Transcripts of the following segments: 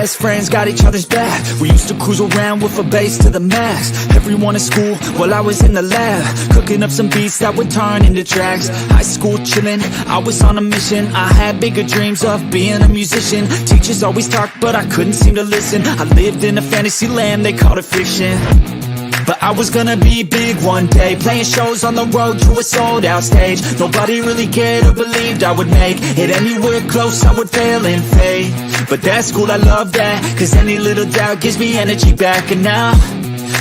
best friends, got each other's back. We used to cruise around with a bass to the max. Everyone at school, while I was in the lab, cooking up some beats that would turn into tracks. High school chillin', I was on a mission. I had bigger dreams of being a musician. Teachers always talked, but I couldn't seem to listen. I lived in a fantasy land, they called it fiction. But I was gonna be big one day, playing shows on the road to a sold out stage. Nobody really cared or believed I would make it anywhere close, I would fail and fade. But that's cool, I love that, cause any little doubt gives me energy back. And now,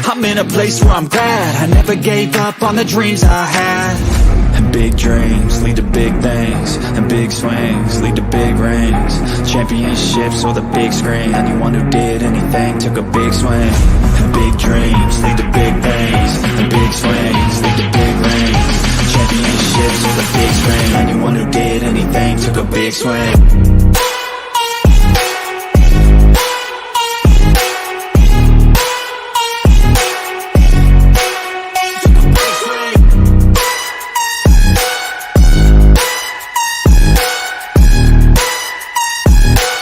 I'm in a place where I'm glad I never gave up on the dreams I had. And big dreams lead to big things, and big swings lead to big rings. Championships or the big screen, anyone who did anything took a big swing. And big dreams lead to big things, and big swings lead to big rings. Championships or the big screen, anyone who did anything took a big swing.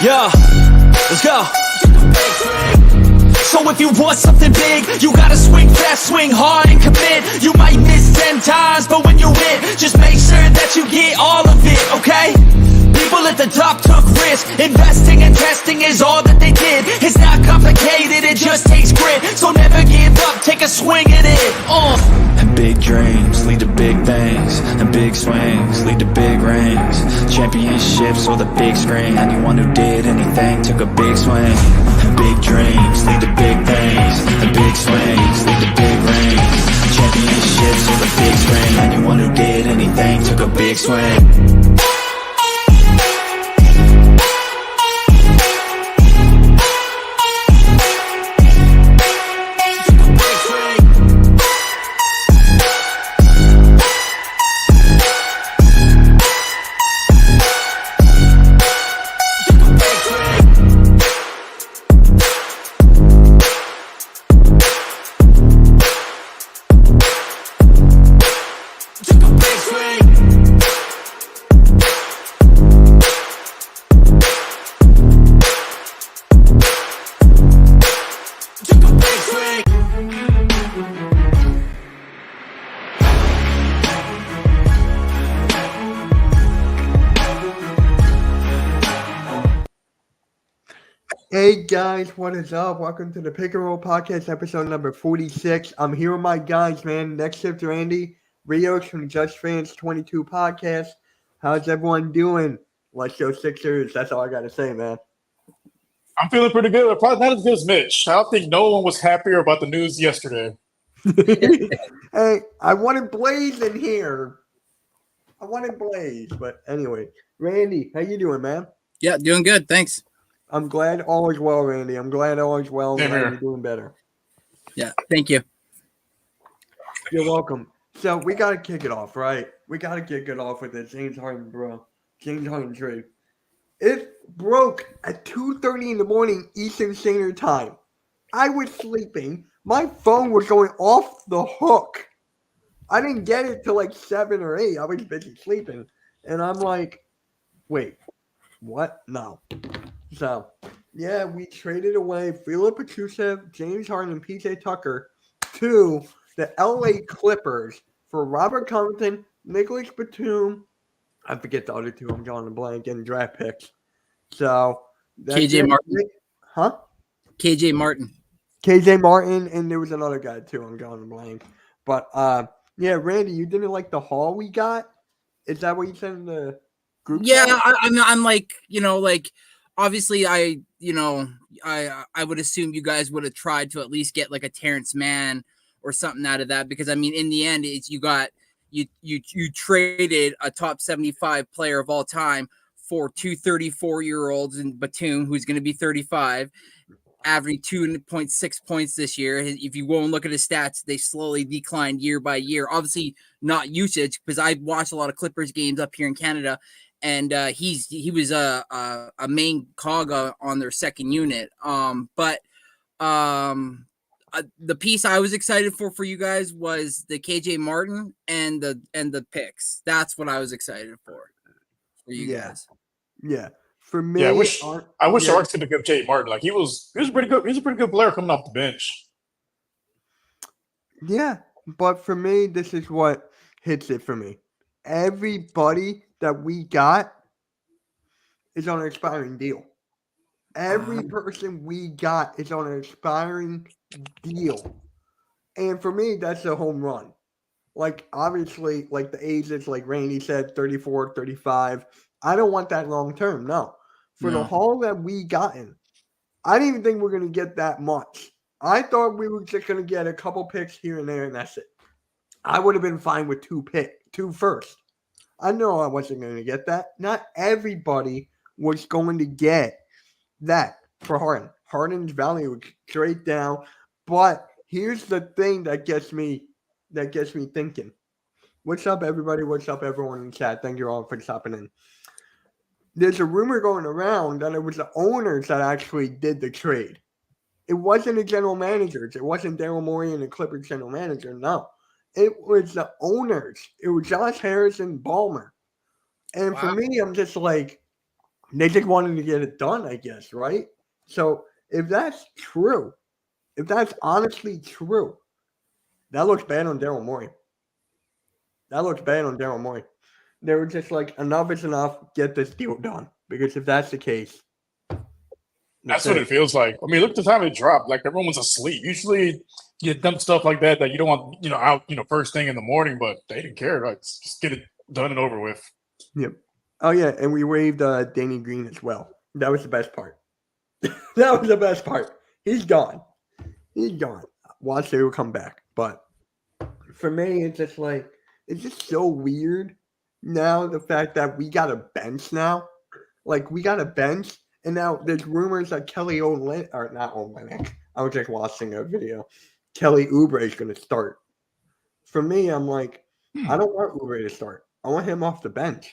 Yeah, let's go. So if you want something big, you gotta swing fast, swing hard and commit. You might miss 10 times, but when you hit, just make sure that you get all of it, okay? People at the top took risks. Investing and testing is all that they did. It's not complicated, it just takes grit. So never give up, take a swing at it. And big dreams lead to big things, and big swings lead to big rings. Championships or the big screen, anyone who did anything took a big swing. And big dreams lead to big things, and big swings lead to big rings. Championships or the big screen, anyone who did anything took a big swing. Hey guys, what is up? Welcome to the Pick and Roll Podcast, episode number 46. I'm here with my guys, man. Next shift, Randy Rios from Just Fans 22 Podcast. How's everyone doing? Let's go Sixers. That's all I got to say, man. I'm feeling pretty good. Probably not as good as Mitch. I don't think no one was happier about the news yesterday. Hey, I wanted Blaze in here. I wanted Blaze. But anyway, Randy, how you doing, man? Yeah, doing good. Thanks. I'm glad all is well, Randy. I'm glad all is well. Same here. You're doing better. Yeah, thank you. You're welcome. So we got to kick it off, right? We got to kick it off with the James Harden, bro. James Harden trade. It broke at 2:30 in the morning Eastern Standard Time. I was sleeping. My phone was going off the hook. I didn't get it till like 7 or 8. I was busy sleeping. And I'm like, wait, what? No. So, yeah, we traded away Filip Petrusev, James Harden, and PJ Tucker to the LA Clippers for Robert Covington, Nicholas Batum, I forget the other two, I'm drawing a blank, and draft picks. So, KJ Martin. Huh? KJ Martin. KJ Martin, and there was another guy too, I'm drawing a blank. But, yeah, Randy, you didn't like the haul we got? Is that what you said in the group? Yeah, I'm like, obviously I would assume you guys would have tried to at least get like a Terrence Mann or something out of that, because I mean, in the end, it's you traded a top 75 player of all time for two 34-year-olds in Batum, who's going to be 35, averaging 2.6 points this year. If you go and look at his stats, they slowly declined year by year. Obviously not usage, because I watched a lot of Clippers games up here in Canada, and he was a main cog on their second unit. But the piece I was excited for you guys was the KJ Martin and the picks. That's what I was excited for you guys. Yeah. For me, Yeah, I wish yeah, Arks could have kept Jay Martin. Like he was pretty good. He was a pretty good player coming off the bench. yeah, but for me, this is what hits it for me. Everybody that we got is on an expiring deal. Every person we got is on an expiring deal. And for me, that's a home run. Like, obviously, like the ages, like Randy said, 34, 35. I don't want that long term. No. For the No. haul that we gotten, I didn't even think we're going to get that much. I thought we were just going to get a couple picks here and there, and that's it. I would have been fine with two first. I know I wasn't going to get that. Not everybody was going to get that for Harden. Harden's value was straight down. But here's the thing that gets me thinking. What's up, everybody? What's up, everyone in chat? Thank you all for stopping in. There's a rumor going around that it was the owners that actually did the trade. It wasn't the general managers. It wasn't Daryl Morey and the Clippers general manager. No. It was the owners. It was Josh Harris and Ballmer. And for me, I'm just like, they just wanted to get it done, I guess, right? So if that's true, if that's honestly true, that looks bad on Daryl Morey. That looks bad on Daryl Morey. They were just like, enough is enough, get this deal done. Because if that's the case, That's what it feels like. I mean, look at the time it dropped. Like everyone was asleep. Usually you dump stuff like that you don't want, out, first thing in the morning, but they didn't care. Like, just get it done and over with. Yep. Oh, yeah, and we waived Danny Green as well. That was the best part. That was the best part. He's gone. He's gone. Watch, they will come back. But for me, it's just like, it's just so weird now, the fact that we got a bench now. Like, we got a bench, and now there's rumors that Kelly Olynyk, or not Olynyk, I was just watching a video. Kelly Oubre is going to start. For me, I'm like, I don't want Oubre to start. I want him off the bench.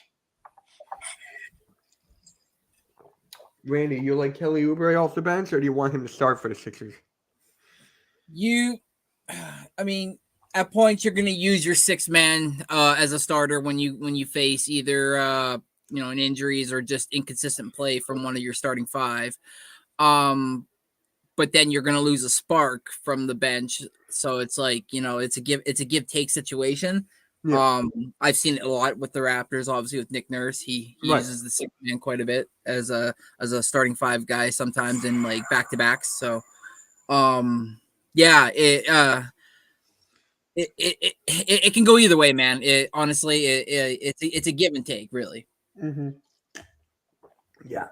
Randy, you like Kelly Oubre off the bench, or do you want him to start for the Sixers? I mean, at points you're going to use your 6-man as a starter when you face either an injuries or just inconsistent play from one of your starting 5. But then you're going to lose a spark from the bench, so it's like it's a give take situation. Yeah. I've seen it a lot with the Raptors, obviously with Nick Nurse. He uses the 6-man quite a bit as a starting 5 guy sometimes in like back-to-backs. So it can go either way, man. It's a give and take, really. Mm-hmm. Yeah.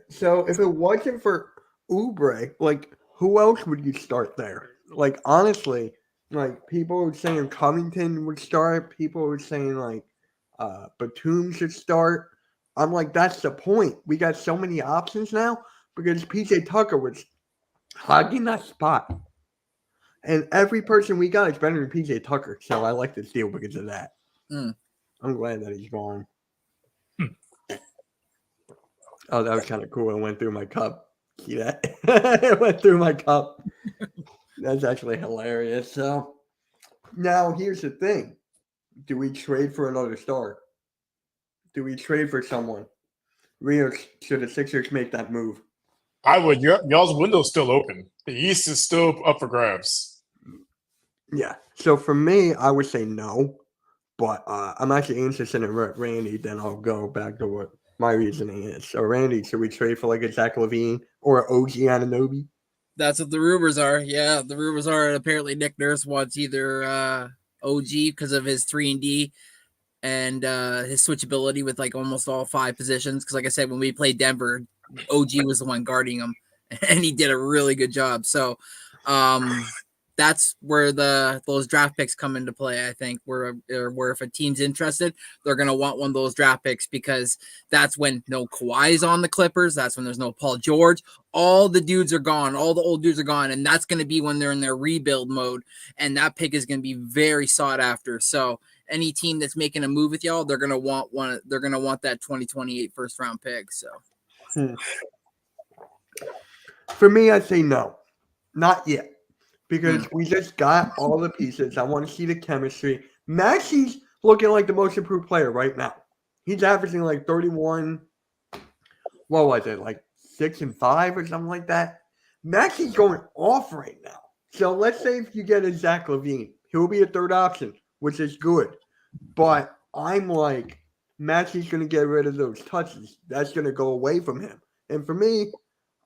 So if it wasn't for Oubre, like, who else would you start there? Like, honestly, like, people were saying Covington would start. People were saying, like, Batum should start. I'm like, that's the point. We got so many options now because PJ Tucker was hogging that spot. And every person we got is better than PJ Tucker. So I like this deal because of that. I'm glad that he's gone. Oh, that was kind of cool. It went through my cup. See that? It went through my cup. That's actually hilarious. So now here's the thing. Do we trade for another star? Do we trade for someone? Should the Sixers make that move? I would. Y'all's window's still open. The East is still up for grabs. Yeah. So for me, I would say no. But I'm actually interested in Randy. Then I'll go back to what my reasoning is. So Randy, should we trade for like a Zach LaVine or an OG Anunoby? That's what the rumors are. Yeah, the rumors are apparently Nick Nurse wants either OG because of his 3-and-D and his switchability with like almost all 5 positions. Because like I said, when we played Denver, OG was the one guarding him, and he did a really good job. So that's where those draft picks come into play. I think where if a team's interested, they're going to want one of those draft picks because that's when no Kawhi's on the Clippers. That's when there's no Paul George. All the dudes are gone. All the old dudes are gone. And that's going to be when they're in their rebuild mode. And that pick is going to be very sought after. So any team that's making a move with y'all, they're going to want one. They're going to want that 2028 first round pick. So for me, I'd say no, not yet. Because we just got all the pieces. I want to see the chemistry. Maxi's looking like the most improved player right now. He's averaging like 31 what was it, like 6-5 or something like that? Maxi's going off right now. So let's say if you get a Zach LaVine, he'll be a third option, which is good. But I'm like, Maxi's going to get rid of those touches. That's going to go away from him. And for me,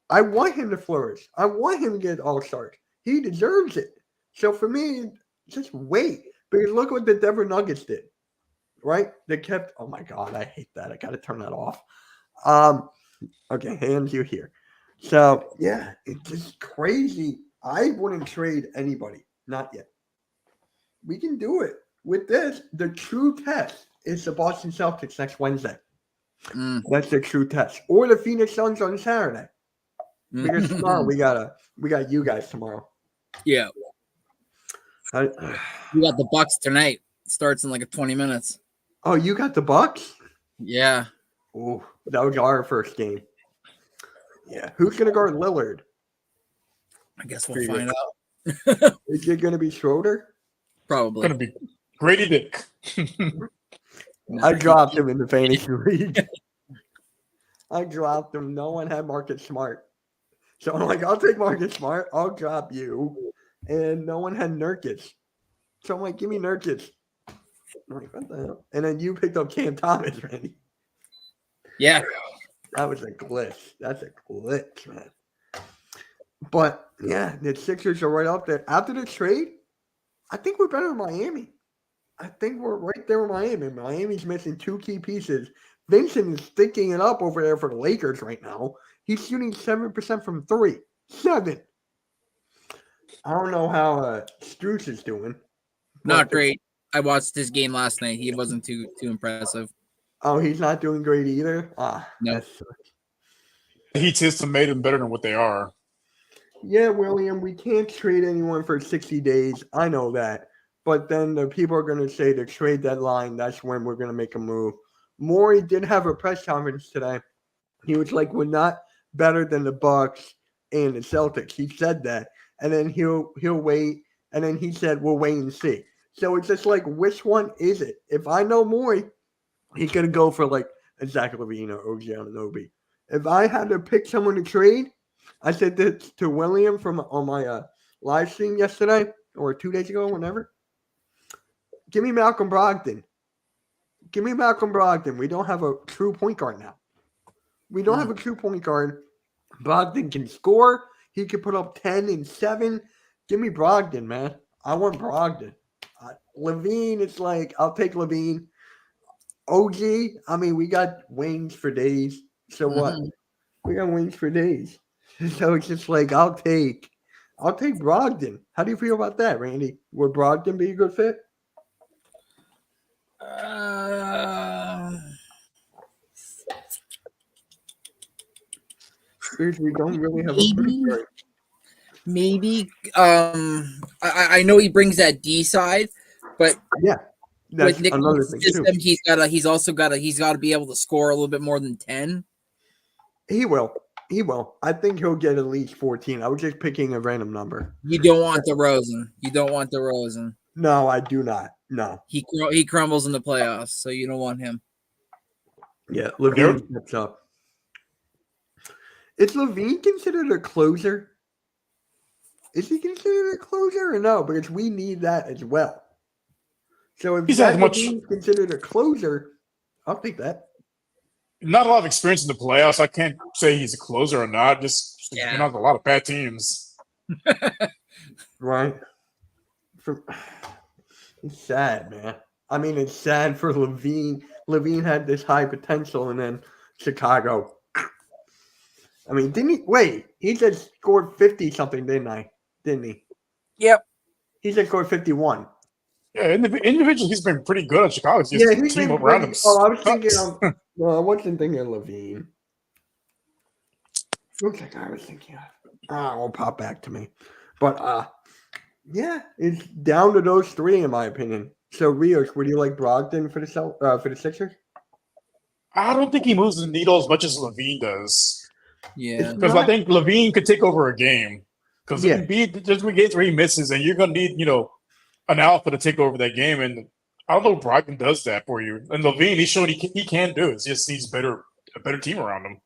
I want him to flourish. I want him to get all-stars. He deserves it. So for me, just wait. Because look what the Denver Nuggets did, right? They kept, oh my God, I hate that. I got to turn that off. Okay, hands you here. So, yeah, it's just crazy. I wouldn't trade anybody. Not yet. We can do it. With this, the true test is the Boston Celtics next Wednesday. That's the true test. Or the Phoenix Suns on Saturday. Because tomorrow we got you guys tomorrow. Yeah. I, We got the Bucks tonight. Starts in like 20 minutes. oh, you got the Bucks? Yeah. Oh, that was our first game. Yeah. Who's going to guard Lillard? I guess we'll find out. Is it going to be Schroeder? Probably. Going to be Grady Dick. I dropped him in the fantasy league. I dropped him. No one had Marcus Smart. So I'm like, I'll take Marcus Smart. I'll drop you. And no one had Nurkic. So I'm like, give me Nurkic. I'm like, what the hell? And then you picked up Cam Thomas, Randy. Yeah. That was a glitch. That's a glitch, man. But, yeah, the Sixers are right up there. After the trade, I think we're better than Miami. I think we're right there with Miami. Miami's missing two key pieces. Vincent is sticking it up over there for the Lakers right now. He's shooting 7% from 3. 7. I don't know how Strus is doing. Not great. I watched his game last night. He wasn't too impressive. Oh, he's not doing great either? No. That's, He just made them better than what they are. yeah, William, we can't trade anyone for 60 days. I know that. But then the people are going to say the trade deadline, that's when we're going to make a move. Morey did have a press conference today. He was like, we're not better than the Bucks and the Celtics. He said that. And then he'll wait. And then he said, we'll wait and see. So it's just like, which one is it? If I know Morey, he's going to go for like a Zach LaVine or OG Anunoby. If I had to pick someone to trade, I said this to William on my live stream yesterday or 2 days ago, whenever. Give me Malcolm Brogdon. Give me Malcolm Brogdon. We don't have a true point guard now. We don't have a true point guard. Brogdon can score. He can put up 10 and 7. Give me Brogdon, man. I want Brogdon. LaVine, it's like, I'll take LaVine. OG, I mean, we got wings for days. So what? We got wings for days. So it's just like, I'll take Brogdon. How do you feel about that, Randy? Would Brogdon be a good fit? We don't really have a point guard. Maybe. I know he brings that D side, but Yeah, that's with Nick another thing too. system, he's also got to be able to score a little bit more than 10. He will. I think he'll get at least 14. I was just picking a random number. You don't want DeRozan. No, I do not. No. He crumbles in the playoffs, so you don't want him. Yeah, LaVine steps up. Is LaVine considered a closer? Is he considered a closer or no? Because we need that as well. So if He's Zach had much- LaVine's considered a closer, I'll take that. Not a lot of experience in the playoffs. I can't say he's a closer or not. Just Yeah. been on a lot of bad teams. Right. It's sad, man. I mean, it's sad for LaVine. LaVine had this high potential, and then Chicago. I mean, didn't he? Wait, he just scored 50-something, didn't he? Yep. He just scored 51. Yeah, individually, he's been pretty good at Chicago. It's just Yeah, the he's team been around him. pretty- Oh, I was sucks. thinking no, I wasn't thinking of LaVine. Looks like I was thinking of. It'll pop back to me. But, yeah, it's down to those three, in my opinion. So, Rios, would you like Brogdon for the Sixers? I don't think he moves the needle as much as Levine does. Yeah. Because I think Levine could take over a game. Because Yeah. there's games where he misses, and you're going to need, an alpha to take over that game. And I don't know if Brogdon does that for you. And Levine, he's showing he can do it. It's just needs a better team around him.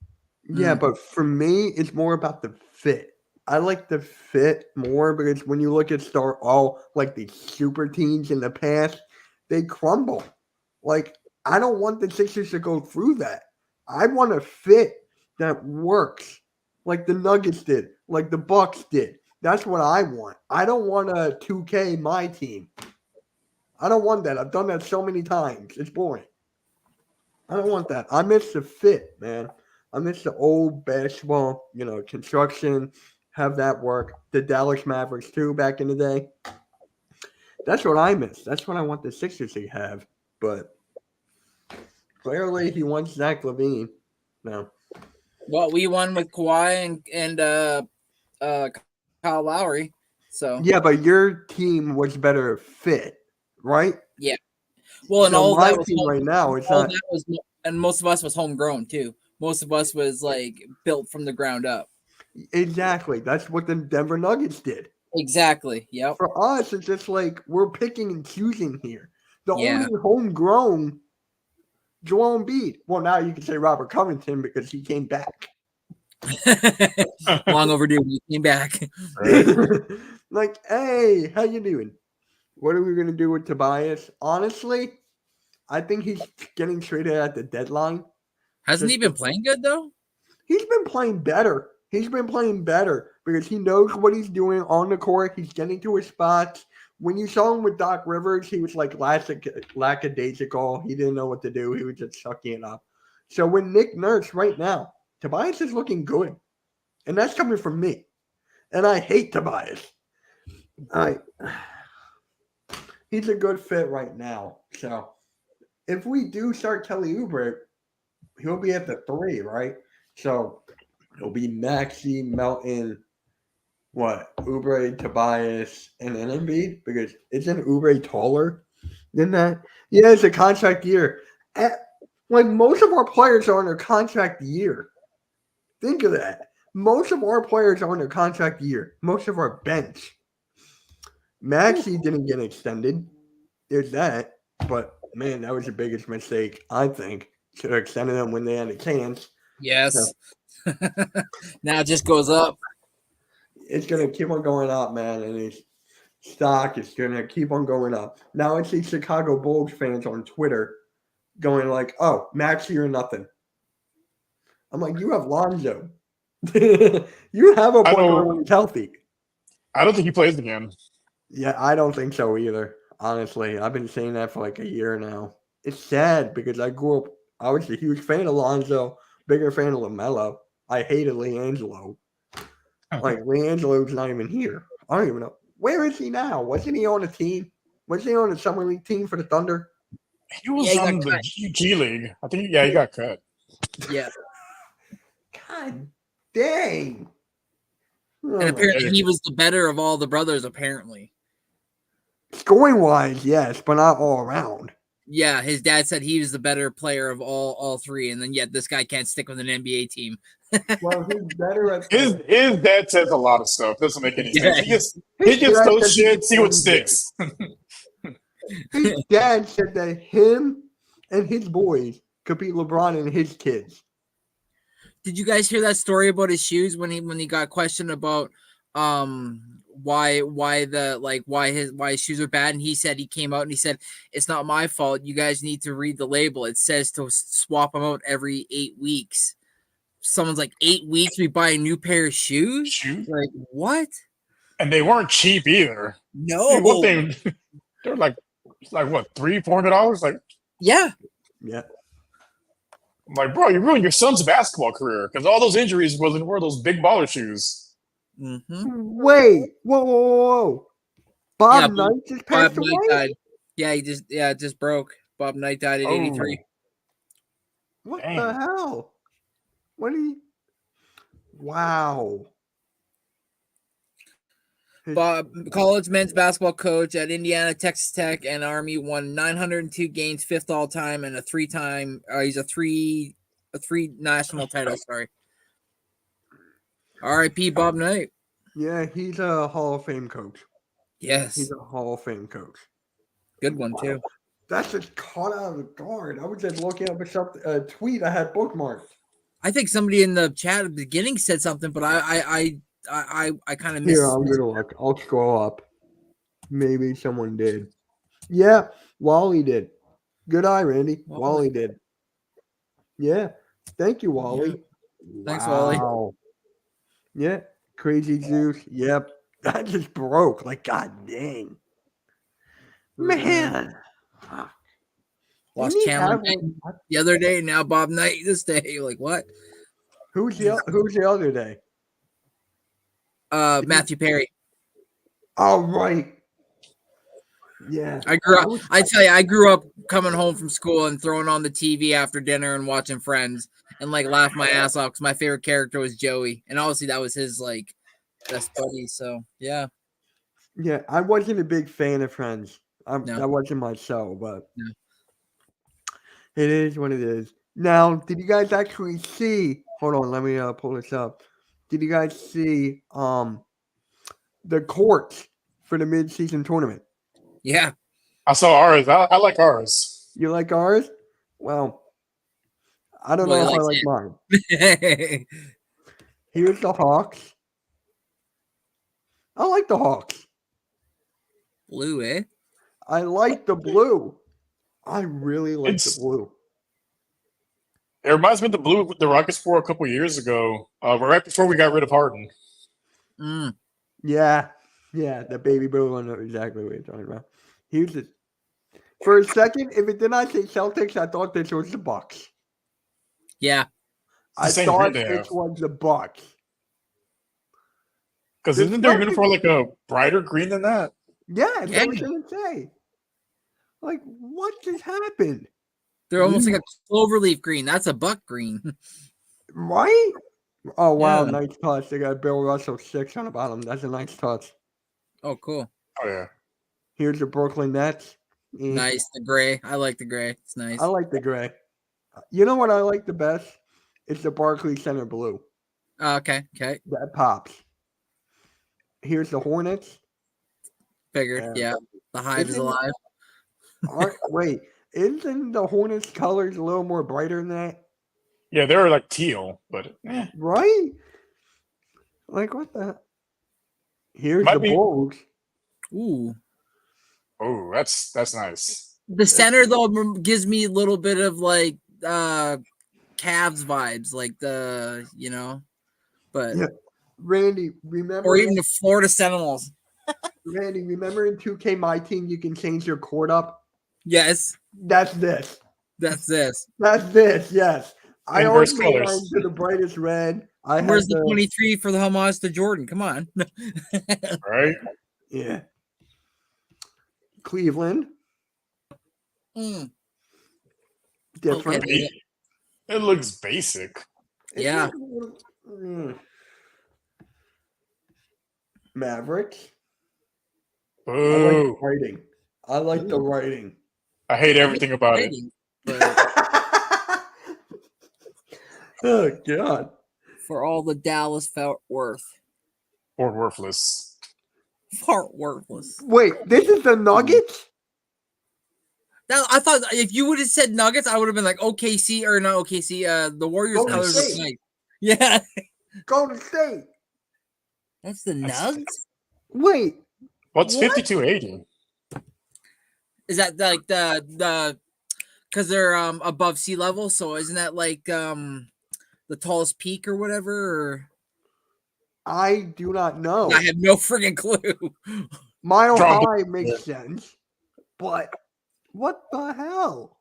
Yeah, but for me, it's more about the fit. I like the fit more because when you look at all like the super teams in the past, they crumble. Like, I don't want the Sixers to go through that. I want a fit that works, like the Nuggets did, like the Bucks did. That's what I want. I don't want a 2K my team. I don't want that. I've done that so many times. It's boring. I don't want that. I miss the fit, man. I miss the old basketball, construction, have that work. The Dallas Mavericks, too, back in the day. That's what I miss. That's what I want the Sixers to have. But clearly he wants Zach LaVine. No. Well, we won with Kawhi and Kyle Lowry. So Yeah, but your team was better fit, right? yeah. Well, and So all of my that was team right now, it's all not. that was, and most of us was homegrown too. Most of us was like built from the ground up. Exactly. That's what the Denver Nuggets did. Exactly. Yep. For us, it's just like we're picking and choosing here. The Yeah. only homegrown Joel Embiid. Well, now you can say Robert Covington because he came back. Long overdue. You came back. Like, hey, how you doing? What are we gonna do with Tobias? Honestly, I think he's getting traded at the deadline. Hasn't he been playing good though? He's been playing better. He's been playing better because he knows what he's doing on the court. He's getting to his spots. When you saw him with Doc Rivers, he was like lackadaisical. He didn't know what to do. He was just sucking it up. So with Nick Nurse right now, Tobias is looking good. And that's coming from me. And I hate Tobias. He's a good fit right now. So if we do start Kelly Oubre, he'll be at the 3, right? So it'll be Maxey, Melton, Oubre, Tobias, and then Embiid? Because isn't Oubre taller than that? Yeah, it's a contract year. Like most of our players are on their contract year. Think of that. Most of our players are on their contract year. Most of our bench. Maxey didn't get extended. There's that. But man, that was the biggest mistake, I think. Should have extended them when they had a chance. Yes. So, now it just goes up. It's going to keep on going up, man. And his stock is going to keep on going up. Now I see Chicago Bulls fans on Twitter going like, oh, Maxey or nothing. I'm like, you have Lonzo. You have a point guard when he's healthy. I don't think he plays again. Yeah, I don't think so either. Honestly, I've been saying that for like a year now. It's sad because I was a huge fan of Lonzo, bigger fan of LaMelo. I hated LiAngelo. Like, LiAngelo's not even here. I don't even know. Where is he now? Wasn't he on a team? Was he on a summer league team for the Thunder? He was on the G League. I think, he got cut. Yeah. God dang. And apparently he was the better of all the brothers, apparently. Scoring wise, yes, but not all around. Yeah, his dad said he was the better player of all three, and then yet this guy can't stick with an NBA team. Well, he's better at his dad says a lot of stuff. Doesn't make any sense. He gets those shit, see what sticks. His dad said that him and his boys could beat LeBron and his kids. Did you guys hear that story about his shoes when he got questioned about why his shoes are bad, and he said he came out and he said it's not my fault. You guys need to read the label. It says to swap them out every 8 weeks. Someone's like 8 weeks we buy a new pair of shoes? Like what? And they weren't cheap either. No, they were like what, $300-$400? Like yeah. I'm like, bro, you ruined your son's basketball career because all those injuries wasn't wear those big baller shoes. Mm-hmm. Wait, whoa! Bob Knight just passed away. Died. Yeah, it just broke. Bob Knight died at 83. What the hell? What are you? Wow. Bob, college men's basketball coach at Indiana, Texas Tech, and Army, won 902 games, 5th all time, and a 3-time. He's a three national titles. Sorry. R.I.P. Bob Knight. Yeah, he's a Hall of Fame coach. Yes, he's a Hall of Fame coach. Good one too. That's just caught out of the guard. I was just looking up a tweet I had bookmarked. I think somebody in the chat at the beginning said something, but I kind of missed. Here, I'm gonna look. I'll scroll up. Maybe someone did. Yeah, Wally did. Good eye, Randy. Wally did. Yeah. Thank you, Wally. Thanks, Wally. Wow. Yeah. Crazy Zeus. Yep. That just broke. Like, god dang. Man. Fuck. Lost Didn't he Chandler have Knight one- the other day, now Bob Knight this day. You're like, what? Who's the other day? Matthew Perry. Oh, right. Yeah. I tell you, I grew up coming home from school and throwing on the TV after dinner and watching Friends and like laughing my ass off because my favorite character was Joey, and obviously that was his like best buddy. So yeah. Yeah, I wasn't a big fan of Friends. No. That wasn't my show, but No. it is what it is. Now, did you guys actually see? Hold on, let me pull this up. Did you guys see the courts for the mid-season tournament? Yeah. I saw ours. I like ours. You like ours? Well, I don't Well, know if I he like mine. Here's the Hawks. I like the Hawks. Blue, eh? I like the blue. I really like It's- the blue. It reminds me of the blue the Rockets wore a couple years ago, right before we got rid of Harden. Mm. Yeah, the baby blue. I know exactly what you're talking about. Here's it. For a second, if it did not say Celtics, I thought this was the Bucks. Yeah. I the same thought green they this have. was the Bucks. Because There's isn't their nothing- uniform like a brighter green than that? Yeah, that's what I was Yeah. gonna say. Like, what just happened? They're almost like a cloverleaf green. That's a buck green. Right? Oh wow, Yeah. nice touch. They got Bill Russell 6 on the bottom. That's a nice touch. Oh, cool. Oh yeah. Here's the Brooklyn Nets. Eh. Nice. The gray. I like the gray. It's nice. I like the gray. You know what I like the best? It's the Barclays Center blue. Okay. That pops. Here's the Hornets. Figured. Yeah. Yeah. The hive is Isn't- alive. Wait, isn't the Hornets colors a little more brighter than that? Yeah, they're like teal, but Right? Like what the? Here's Might the be- Bulls. Ooh. oh, that's nice. The center though gives me a little bit of like Cavs vibes, like the but Yeah. Randy, remember? or even the Florida Seminoles. Randy, remember in 2K My Team you can change your court up? Yes, That's this. that's this. That's this. Yes. I always Inverse made colors. mine to the brightest red. I had Where's the the 23 for the homage to Jordan? Come on. Right? yeah. Cleveland. Mm, Different. Okay. It looks basic. It's Yeah. like a little- Mavericks. I like the Boo. writing. I like the writing. I hate everything about it. Rating, but Oh God. for all the Dallas Fort Worth. Or worthless. Fort Worthless. Wait, this is the Nuggets? Now, I thought if you would have said Nuggets, I would have been like OKC or not OKC. The Warriors Golden colors look State. nice. Yeah, Golden State. that's the That's- Nugs. Wait, What's What? 5280? Is that like the because they're above sea level? So isn't that like the tallest peak or whatever? Or I do not know. I have no friggin' clue. Mile Drop High makes sense, but what the hell?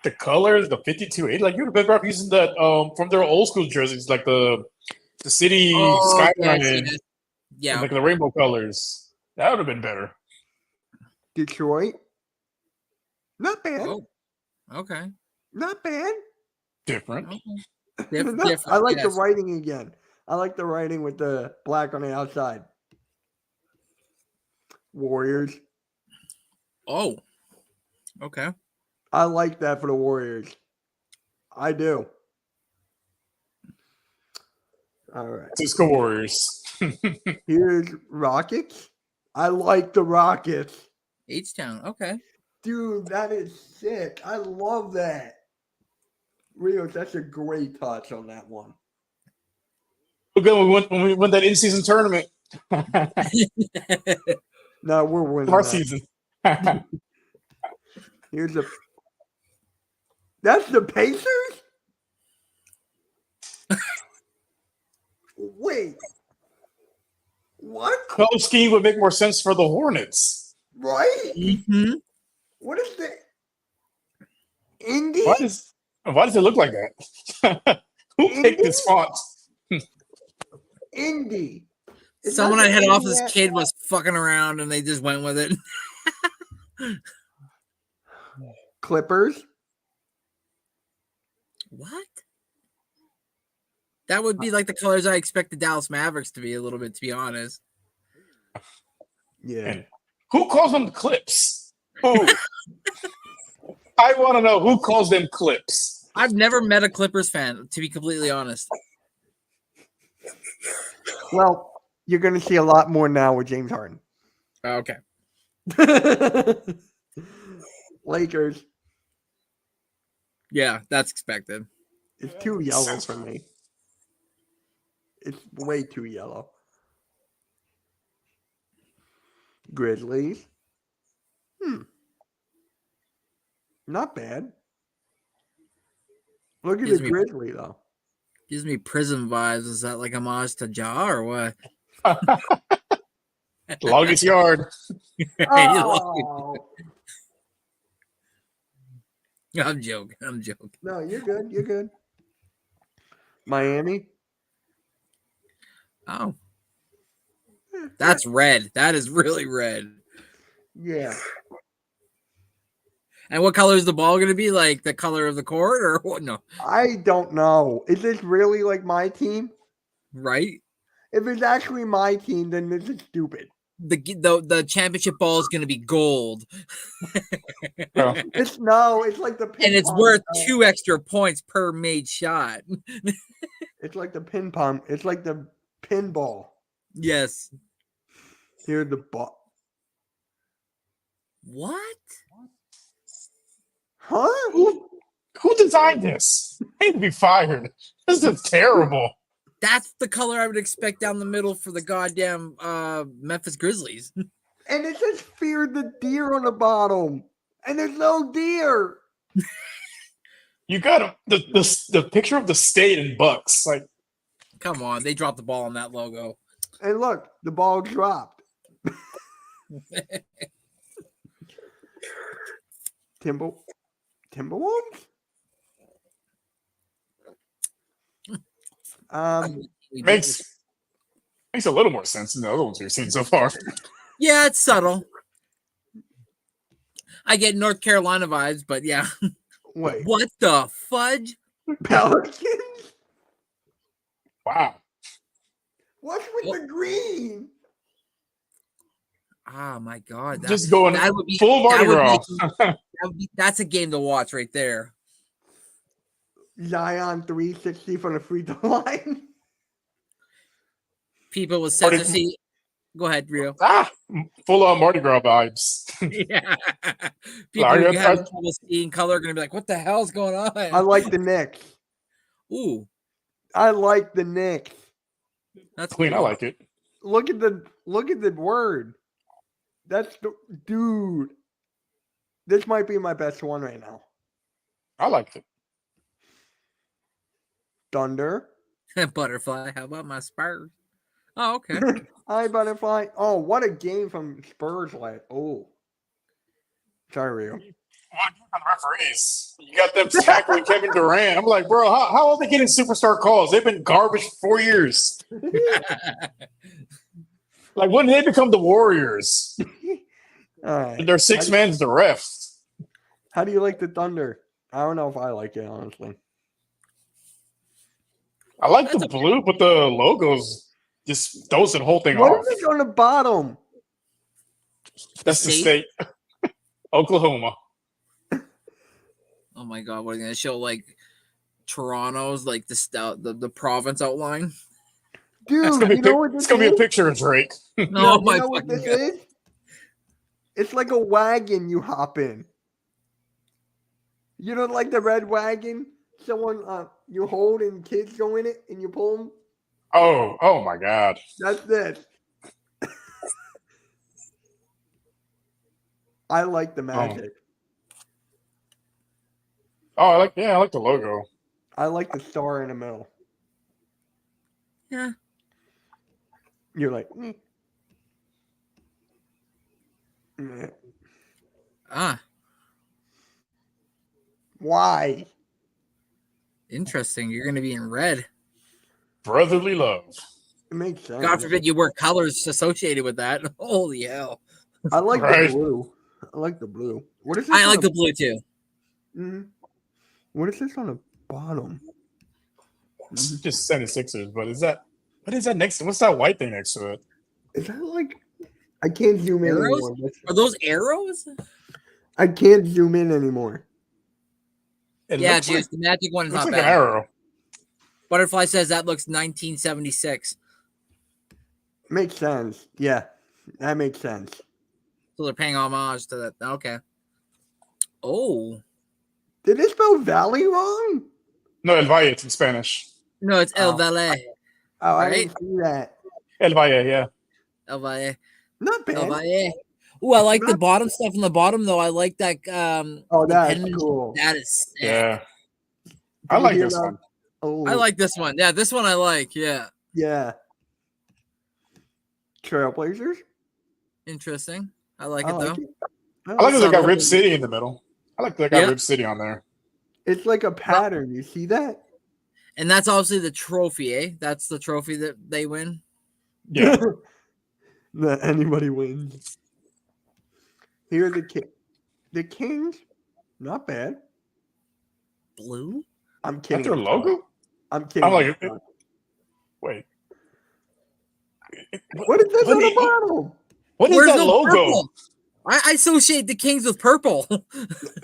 The colors, the 5280, like you would have been better off using that from their old school jerseys, like the city okay, skyline I see and this. Yeah, like the rainbow colors. That would have been better. Detroit. Not bad. Oh, okay. Not bad. Different. Okay. I like the yes. writing again. I like the writing with the black on the outside. Warriors. Oh, okay. I like that for the Warriors. I do. All right. Cisco Warriors. Here's Rockets. I like the Rockets. H Town. Okay. Dude, that is sick. I love that. Rios, that's a great touch on that one. We're good when we win that in-season tournament. No, we're winning Our that. season. Here's a. That's the Pacers? Wait. What? Color scheme would make more sense for the Hornets. Right? Mhm. What is that? Indy? Why does it look like that? Who picked this font? Indy. It's Someone not at the head office Indiana- kid was fucking around and they just went with it. Clippers. What? That would be like the colors I expect the Dallas Mavericks to be a little bit, to be honest. Yeah. And who calls them clips? Who? I want to know who calls them clips. I've never met a Clippers fan, to be completely honest. Well, you're going to see a lot more now with James Harden. Okay. Lakers. Yeah, that's expected. It's too yellow for me. It's way too yellow. Grizzlies. Not bad. Look at Gives the me- Grizzly, though. Gives me Prism vibes. Is that like homage to Ja or what? Longest yard. Oh. I'm joking. No, you're good. You're good. Miami. Oh. That's red. That is really red. Yeah. And what color is the ball going to be? Like the color of the court or what? No. I don't know. Is this really like my team? Right? If it's actually my team, then this is stupid. The championship ball is going to be gold. Oh. It's like the ping And it's pong. worth 2 extra points per made shot. It's like the ping pong. It's like the pinball. Yes. Here's the ball. What? Huh? Who designed this? They need to be fired. This is terrible. That's the color I would expect down the middle for the goddamn Memphis Grizzlies. And it says fear the deer on the bottom. And there's no deer. You got the picture of the state in Bucks. Like, Come on, they dropped the ball on that logo. And look, the ball dropped. Timberwolves? makes a little more sense than the other ones we've seen so far. Yeah, it's subtle. I get North Carolina vibes, but yeah. Wait. What the fudge? Pelicans? Wow. What's with the green? Oh my god. Just going that would be full Mardi Gras. That's a game to watch right there. Zion 360 from the free throw line. People with Mardi- sense of see. Go ahead, Rio. Full on Mardi Gras vibes. Yeah. People Sorry, who I- have trouble seeing color are gonna be like, what the hell's going on? I like the Knicks. Ooh, I like the Knicks. that's Clean. I cool. like it. Look at the word. That's the dude. This might be my best one right now. I like it. Thunder. Butterfly. How about my Spurs? Oh, okay. Hi, Butterfly. Oh, what a game from Spurs last. Oh. Sorry, Rio. What on the referees? You got them tackling Kevin Durant. I'm like, bro, how are they getting superstar calls? They've been garbage for 4 years. Like, when did they become the Warriors? All right. They're 6 man's the ref. How do you like the Thunder? I don't know if I like it, honestly. I like the blue, but the logos just throws the whole thing What off. is it on the bottom? That's the state. Oklahoma. Oh my god, what are they gonna show like Toronto's like the province outline? Dude, It's gonna be, you know what this it's gonna be a is? picture of Drake. No, You my know what fucking this god. is? It's like a wagon you hop in. You know, like the red wagon? someone you hold and kids go in it and you pull them? Oh my God. That's this. I like the magic. Oh, I like the logo. I like the star in the middle. Yeah. You're like, "Mm." Ah, Why? interesting. You're going to be in red. Brotherly love. It makes sense. God forbid you wear colors associated with that. Holy hell. I like Right. the blue. I like the blue. What is this? I on like the blue too. What is this on the bottom? It's just 76ers, but what is that next to? What's that white thing next to it? Is that like? I can't zoom in Arrows? anymore. Are those arrows? I can't zoom in anymore. It Yeah, looks Juice. The magic one is looks not like an bad. arrow. Butterfly says that looks 1976. Makes sense. Yeah, that makes sense. So they're paying homage to that. Okay. Oh. Did they spell valley wrong? No, El Valle. It's in Spanish. No, it's El Oh. Valle. Oh, I Right? didn't see that. El Valle, yeah. El Valle. Not bad. El Valle. Ooh, I like the bottom stuff on the bottom though. I like that. Oh, the that's pendant. cool. That is sick. Yeah. Did I you like hear this that? one. Oh, I like this one. Yeah, this one I like. Yeah. Yeah. Trailblazers. Interesting. I like I it like though. it. I like that they got Subtle. Rip City in the middle. I like that they got Yeah. Rip City on there. It's like a pattern. You see that? And that's obviously the trophy, eh? That's the trophy that they win. Yeah. That anybody wins. Here are the the Kings. Not bad. Blue? I'm kidding. That's their logo? I'm kidding. I'm like, wait. What is this What on the is- bottom? What is Where's that no logo? purple? I associate the Kings with purple.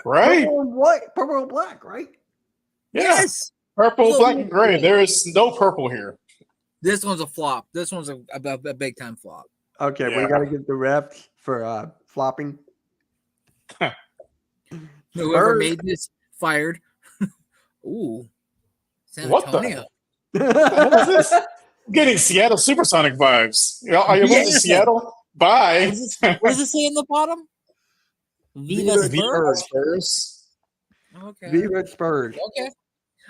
Right? Purple and white, purple and black, right? Yeah. Yes. Purple, So- black, and gray. There is no purple here. This one's a flop. This one's a big time flop. Okay, we Yeah. gotta get the refs for flopping. Whoever Spurs. made this fired. Ooh. San What the Antonio. What is this? I'm getting Seattle Supersonic vibes. You know, are you moving Yeah. to Seattle? Bye. What does it say in the bottom? Viva Viva Spurs. Spurs. Okay. Viva Spurs. Okay.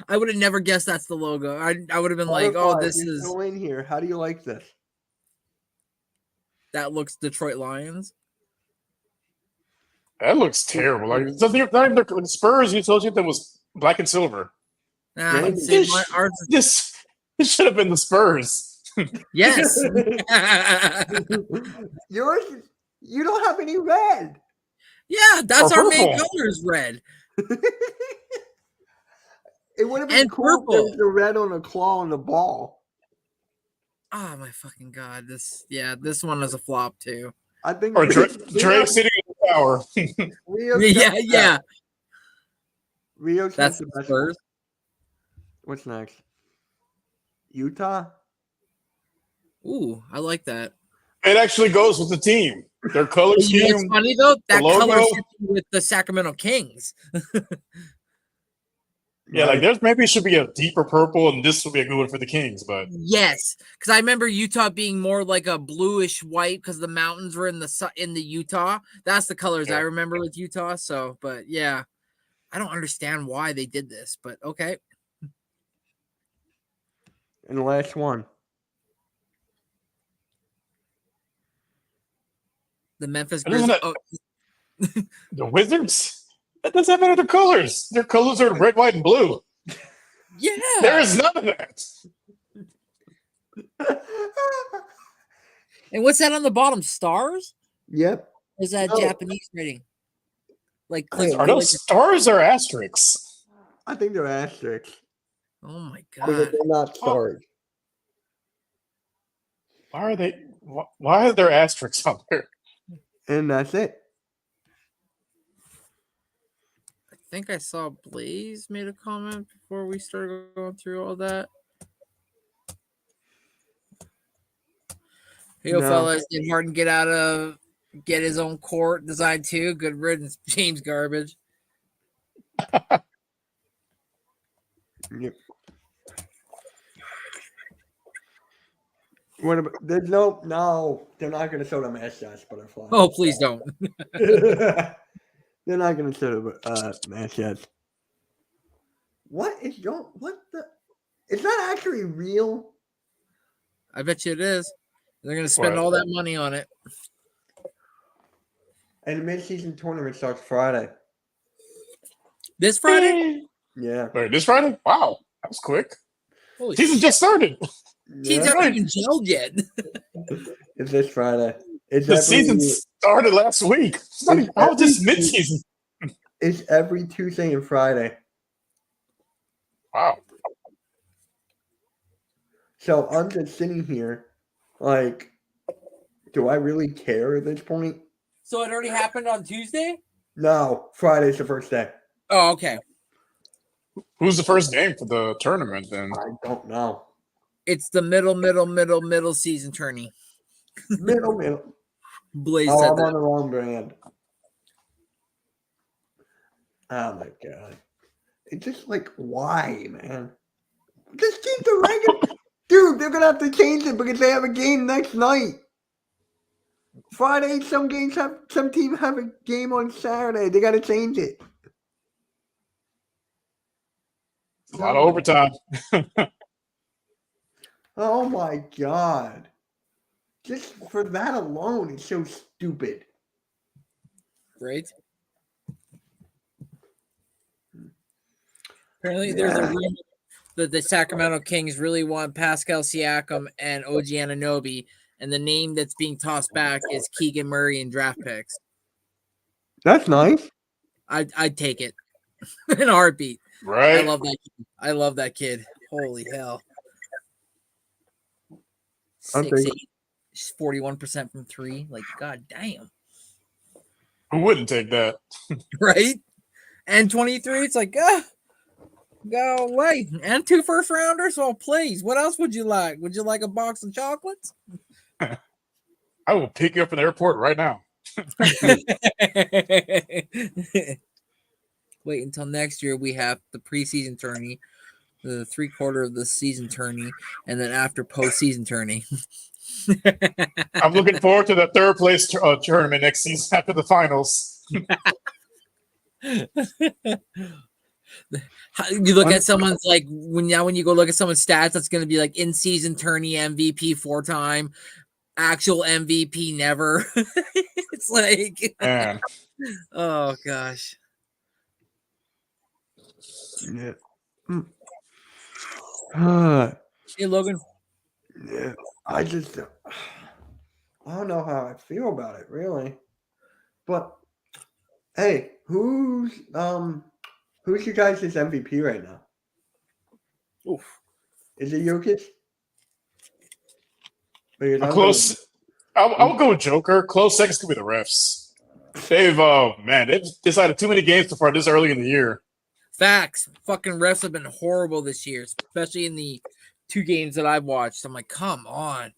I would have never guessed that's the logo. I would have been like, oh, Butterfly, this you're is still in here. How do you like this? that looks Detroit Lions. That looks terrible. Like it doesn't even, not even the Spurs. You told you that was black and silver. Nah, Maybe. see, ours is- This should have been the Spurs. yes. Yours, you don't have any red. Yeah, that's Or our main purple. color is red. It would have been And cool if there purple. was the red on the claw on the ball. Oh my fucking god! This one is a flop too. I think Or we- Drake we have- sitting in the tower. Rio Yeah, sent yeah. Rio sent That's the the best Spurs. one. What's next? Utah. Ooh, I like that. It actually goes with the team. Their color You know what's scheme. funny though? That color logo. fits with the Sacramento Kings. Yeah, Right? like there's maybe it should be a deeper purple, and this would be a good one for the Kings. But Yes, because I remember Utah being more like a bluish white because the mountains were in the Utah. That's the colors I Yeah. remember with Utah. So, but yeah, I don't understand why they did this, but okay. And the last one. The Memphis And isn't Grizzlies. that- Oh, the Wizards, that doesn't have any other colors. Their colors are red, white, and blue. yeah. There is none of that. And what's that on the bottom? Stars? Yep. Or is that No. Japanese writing? Like, Hey, Are those stars or asterisks? I think they're asterisks. oh my Because god. they're not stars. Why are they? Why are there asterisks on there? And that's it. I think I saw Blaze made a comment before we started going through all that. Yo, No. fellas, did Harden get his own court design too? Good riddance, James Garbage. Yep. What about? There's no. They're not going to show the mascots butterfly. Oh, please don't. They're not going to show the mascots. What is your? What the? Is that actually real? I bet you it is. They're gonna spend What? all that money on it. And the mid-season tournament starts Friday. This Friday? Yeah. Wait, this Friday? Wow, that was quick. Holy Season shit. just started. Teams Yeah. haven't even gelled yet. It's this Friday. It's The season started last week. It's not even, how is this mid-season? It's every Tuesday and Friday. Wow. So I'm just sitting here, like, do I really care at this point? So it already happened on Tuesday? No, Friday's the first day. Oh, okay. Who's the first game for the tournament then? I don't know. It's the middle season tourney. Middle. Blaze Oh, said I'm that. on the wrong brand. Oh my god. It's just like, why, man? Just keep the regular. Dude, they're gonna have to change it because they have a game next night. Friday, some teams have a game on Saturday. They gotta change it. A lot of overtime. Oh my god. Just for that alone, it's so stupid. Right? Apparently, there's a rumor that the Sacramento Kings really want Pascal Siakam and OG Anunoby, and the name that's being tossed back is Keegan Murray in draft picks. That's nice. I'd take it in a heartbeat. Right? I love that kid. I love that kid. Holy hell. I'm 6'8", thinking- 41% from three. Like, god damn. Who wouldn't take that? Right? And 23, it's like, go away. And 2 first rounders. Oh, please. What else would you like? Would you like a box of chocolates? I will pick you up in the airport right now. Wait until next year. We have the preseason tourney, the 3/4 of the season tourney, and then after postseason tourney. I'm looking forward to the third place tournament next season after the finals. You look at someone's like when you go look at someone's stats, that's going to be like in season tourney MVP 4-time, actual MVP never. It's like, Man, oh gosh. Yeah. Hey Logan, Yeah. I don't know how I feel about it really. But hey, who's you guys' MVP right now? oof. Is it Jokic? Because a I'm close. I'll go with Joker. Close seconds could be the refs. They've decided too many games so far this early in the year. Facts. Fucking refs have been horrible this year, especially in the 2 games that I've watched. I'm like, come on.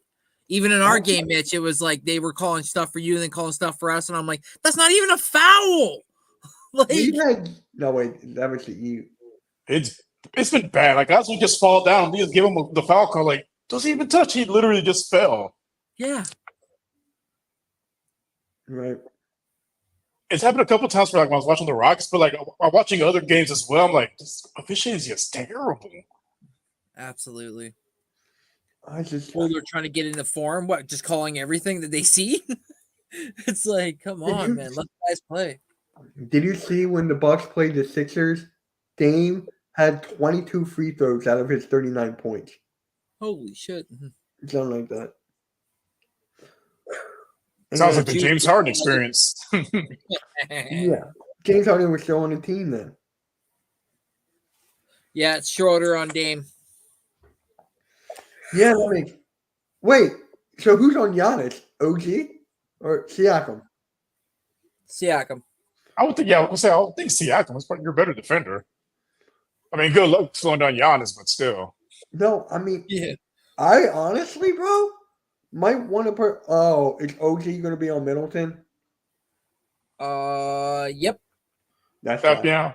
Even in our game, Mitch, it was like they were calling stuff for you and then calling stuff for us, and I'm like, that's not even a foul. Like, no wait, that was you. It's been bad. Like guys will just fall down. They just give him the foul call. Like doesn't even touch. He literally just fell. yeah. Right. It's happened a couple times for like when I was watching the Rocks, but like I'm watching other games as well. I'm like, this officiating is just terrible. Absolutely. I just Or they're trying to get into form. What? Just calling everything that they see? It's like, come on, man. Let the guys play. Did you see when the Bucks played the Sixers? Dame had 22 free throws out of his 39 points. Holy shit. Something like that. Sounds like the James Harden experience. Yeah. James Harden was still on the team then. Yeah, it's Schroeder on Dame. Yeah, wait. So who's on Giannis? OG or Siakam? Siakam. I would think Siakam is probably your better defender. I mean, good luck slowing down Giannis, but still. No, I mean, Yeah. I honestly, bro, might want to put. Oh, is OG going to be on Middleton? Yep. That's That, fine. yeah.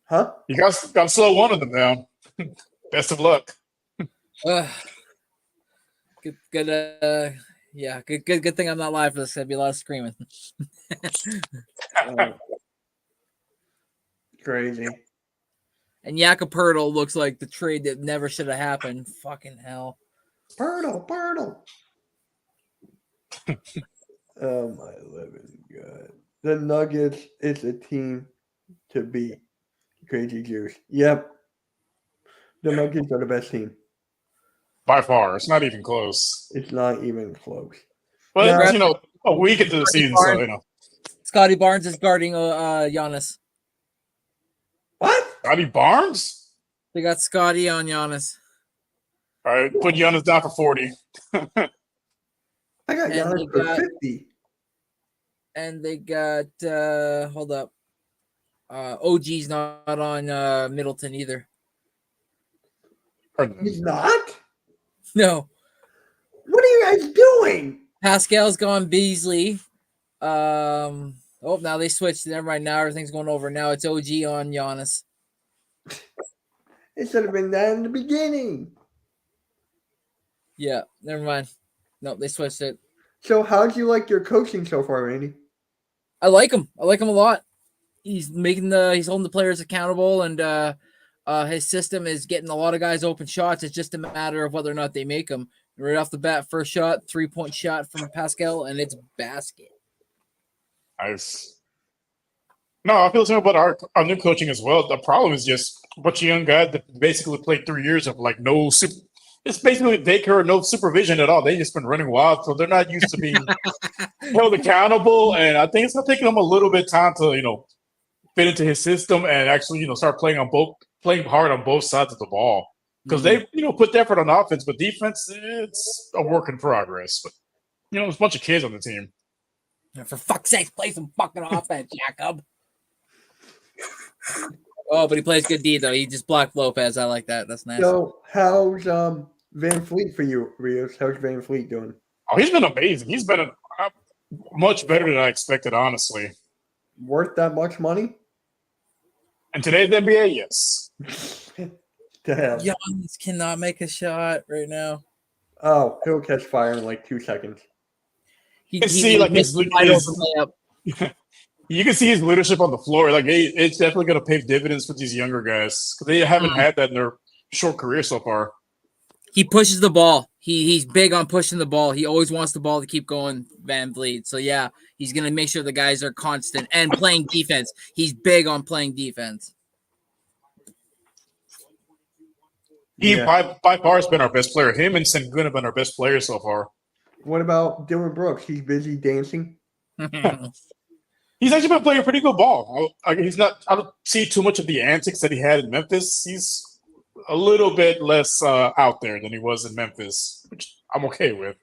Huh? You got to slow one of them down. Best of luck. Good. Yeah. Good thing I'm not live for this. There'd be a lot of screaming. Crazy. And Yakapurtle looks like the trade that never should have happened. Fucking hell. Pirtle. Oh my living God. The Nuggets is a team to beat. Crazy Juice. Yep. The Nuggets are the best team. By far. It's not even close. It's not even close. But, Now- you know, a week into the season, so, you know. Scotty Barnes is guarding Giannis. What? Scotty Barnes? They got Scotty on Giannis. All right, put Giannis down for 40. I got And Giannis they for got- 50. And they got hold up. OG's not on Middleton either. He's not? No. What are you guys doing? Pascal's gone Beasley. Now they switched. Never mind. Now everything's going over. Now it's OG on Giannis. It should have been that in the beginning. Yeah, never mind. Nope, they switched it. So how'd you like your coaching so far, Randy? I like him. I like him a lot. He's he's holding the players accountable, and his system is getting a lot of guys open shots. It's just a matter of whether or not they make them. Right off the bat, first shot, 3-point shot from Pascal, and it's basket. Nice. No, I feel the same about our new coaching as well. The problem is just a bunch of young guys that basically played 3 years of like no super. It's basically daycare, no supervision at all. They just been running wild, so they're not used to being held accountable. And I think it's gonna take them a little bit of time to fit into his system and actually start playing hard on both sides of the ball because they put the effort on offense, but defense it's a work in progress. But there's a bunch of kids on the team. For fuck's sake, play some fucking offense, Jacob. Oh, but he plays good D though. He just blocked Lopez. I like that. That's nice. So how's Van Fleet for you, Rios? How's Van Fleet doing? Oh, he's been amazing. He's been much better than I expected, honestly. Worth that much money? And today's NBA, yes. Damn. Giannis cannot make a shot right now. Oh, he'll catch fire in like 2 seconds. He can see, like, missed his- a wide his- open layup. You can see his leadership on the floor. Like, it's definitely going to pay dividends for these younger guys because they haven't had that in their short career so far. He pushes the ball. He's big on pushing the ball. He always wants the ball to keep going, Van Vliet. So yeah, he's gonna make sure the guys are constant and playing defense. He's big on playing defense. He by far has been our best player. Him and Sengun have been our best players so far. What about Dylan Brooks? He's busy dancing. He's actually been playing pretty good ball. He's not. I don't see too much of the antics that he had in Memphis. He's a little bit less out there than he was in Memphis, which I'm okay with.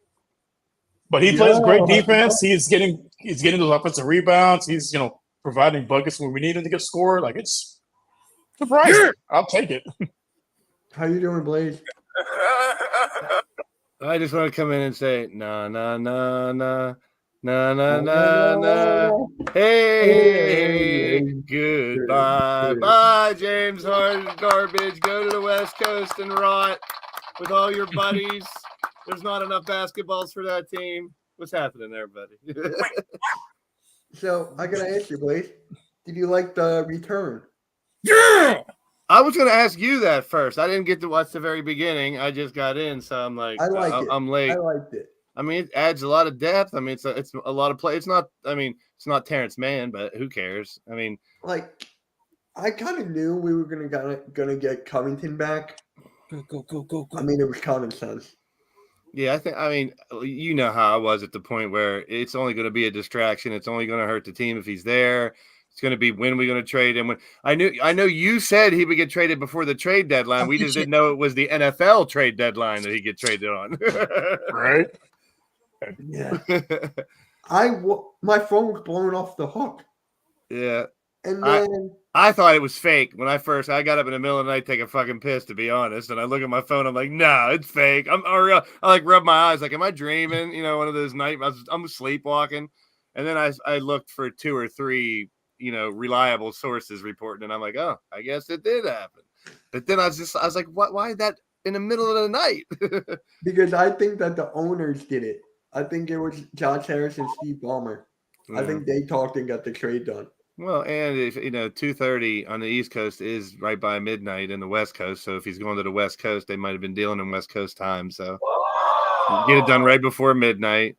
But he plays great defense. He's getting those offensive rebounds. He's providing buckets when we need him to get scored. Like it's surprising. I'll take it. How you doing, Blaze? I just want to come in and say, na na na na na na na na. Hey, goodbye, bye, James Harden, garbage. Go to the West Coast and rot with all your buddies. There's not enough basketballs for that team. What's happening there, buddy? So I gotta ask you, Blaze. Did you like the return? Yeah. I was going to ask you that first. I didn't get to watch the very beginning. I just got in, so I'm like, I like it. I'm late. I liked it. I mean, it adds a lot of depth. I mean, it's a lot of play. It's not. I mean, it's not Terrence Mann, but who cares? I mean, Like, I kind of knew we were gonna get Covington back. Go. I mean, it was common sense. yeah, I mean, you know how I was at the point where it's only going to be a distraction. It's only going to hurt the team if he's there. It's going to be when we're going to trade him. When I know you said he would get traded before the trade deadline. We just didn't know it was the NFL trade deadline that he get traded on. Right? Yeah. My phone was blown off the hook, Yeah. and then I thought it was fake when I got up in the middle of the night, take a fucking piss, to be honest. And I look at my phone, I'm like, no, it's fake. I like rub my eyes, like, am I dreaming? One of those nights I'm sleepwalking. And then I looked for 2 or 3, reliable sources reporting, and I'm like, oh, I guess it did happen. But then I was like, what? Why that in the middle of the night? Because I think that the owners did it. I think it was Josh Harris and Steve Ballmer. I think they talked and got the trade done. Well, and if 2:30 on the East Coast is right by midnight in the West Coast, so if he's going to the West Coast, they might have been dealing in West Coast time. So get it done right before midnight.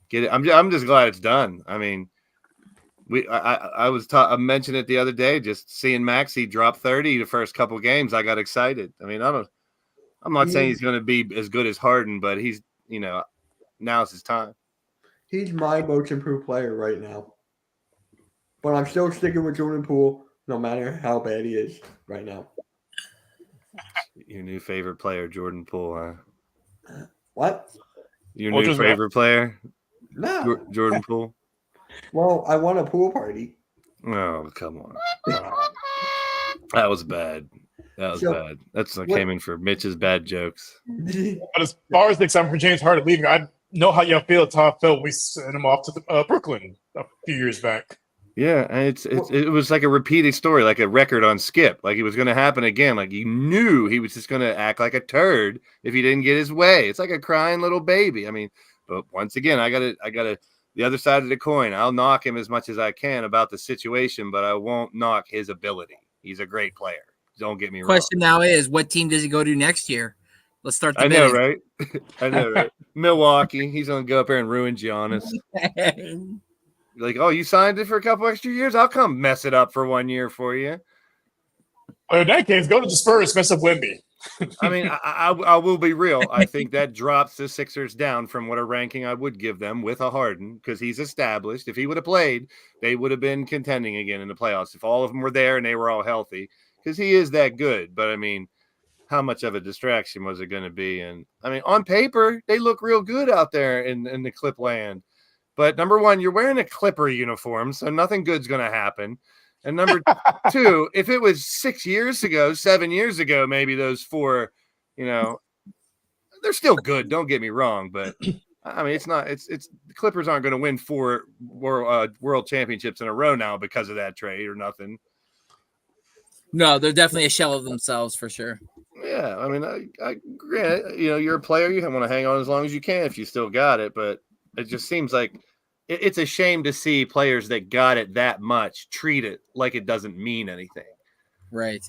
Get it. I'm just glad it's done. I mean, I mentioned it the other day. Just seeing Maxey drop 30 the first couple games, I got excited. I mean, I'm not saying he's going to be as good as Harden, but he's now's his time. He's my most improved player right now. But I'm still sticking with Jordan Poole, no matter how bad he is right now. Your new favorite player, Jordan Poole, huh? What? Your new favorite player? No. Jordan Poole? Well, I want a pool party. Oh, come on. That was bad. Bad. That's what came in for Mitch's bad jokes. But as far as the excitement for James Harden leaving, I know how y'all feel. It's how I felt. We sent him off to Brooklyn a few years back. Yeah, and it was like a repeated story, like a record on Skip. Like it was going to happen again. Like you knew he was just going to act like a turd if he didn't get his way. It's like a crying little baby. I mean, but once again, I got to the other side of the coin. I'll knock him as much as I can about the situation, but I won't knock his ability. He's a great player. Don't get me wrong. Question now is, what team does he go to next year? Let's start the I know, right? I know, right? Milwaukee. He's going to go up there and ruin Giannis. Like, oh, you signed it for a couple extra years? I'll come mess it up for 1 year for you. Well, in that case, go to the Spurs, mess up Wemby. I mean, I will be real. I think that drops the Sixers down from what a ranking I would give them with a Harden because he's established. If he would have played, they would have been contending again in the playoffs. If all of them were there and they were all healthy, because he is that good. But, I mean, how much of a distraction was it going to be? And, I mean, on paper, they look real good out there in the Clip land. But number one, you're wearing a Clipper uniform, so nothing good's going to happen. And number two, if it was 7 years ago, maybe those four, they're still good. Don't get me wrong, but I mean, the Clippers aren't going to win 4 world championships in a row now because of that trade or nothing. No, they're definitely a shell of themselves for sure. Yeah, I mean, I grant, you're a player. You want to hang on as long as you can if you still got it, but it just seems like it's a shame to see players that got it that much treat it like it doesn't mean anything. Right.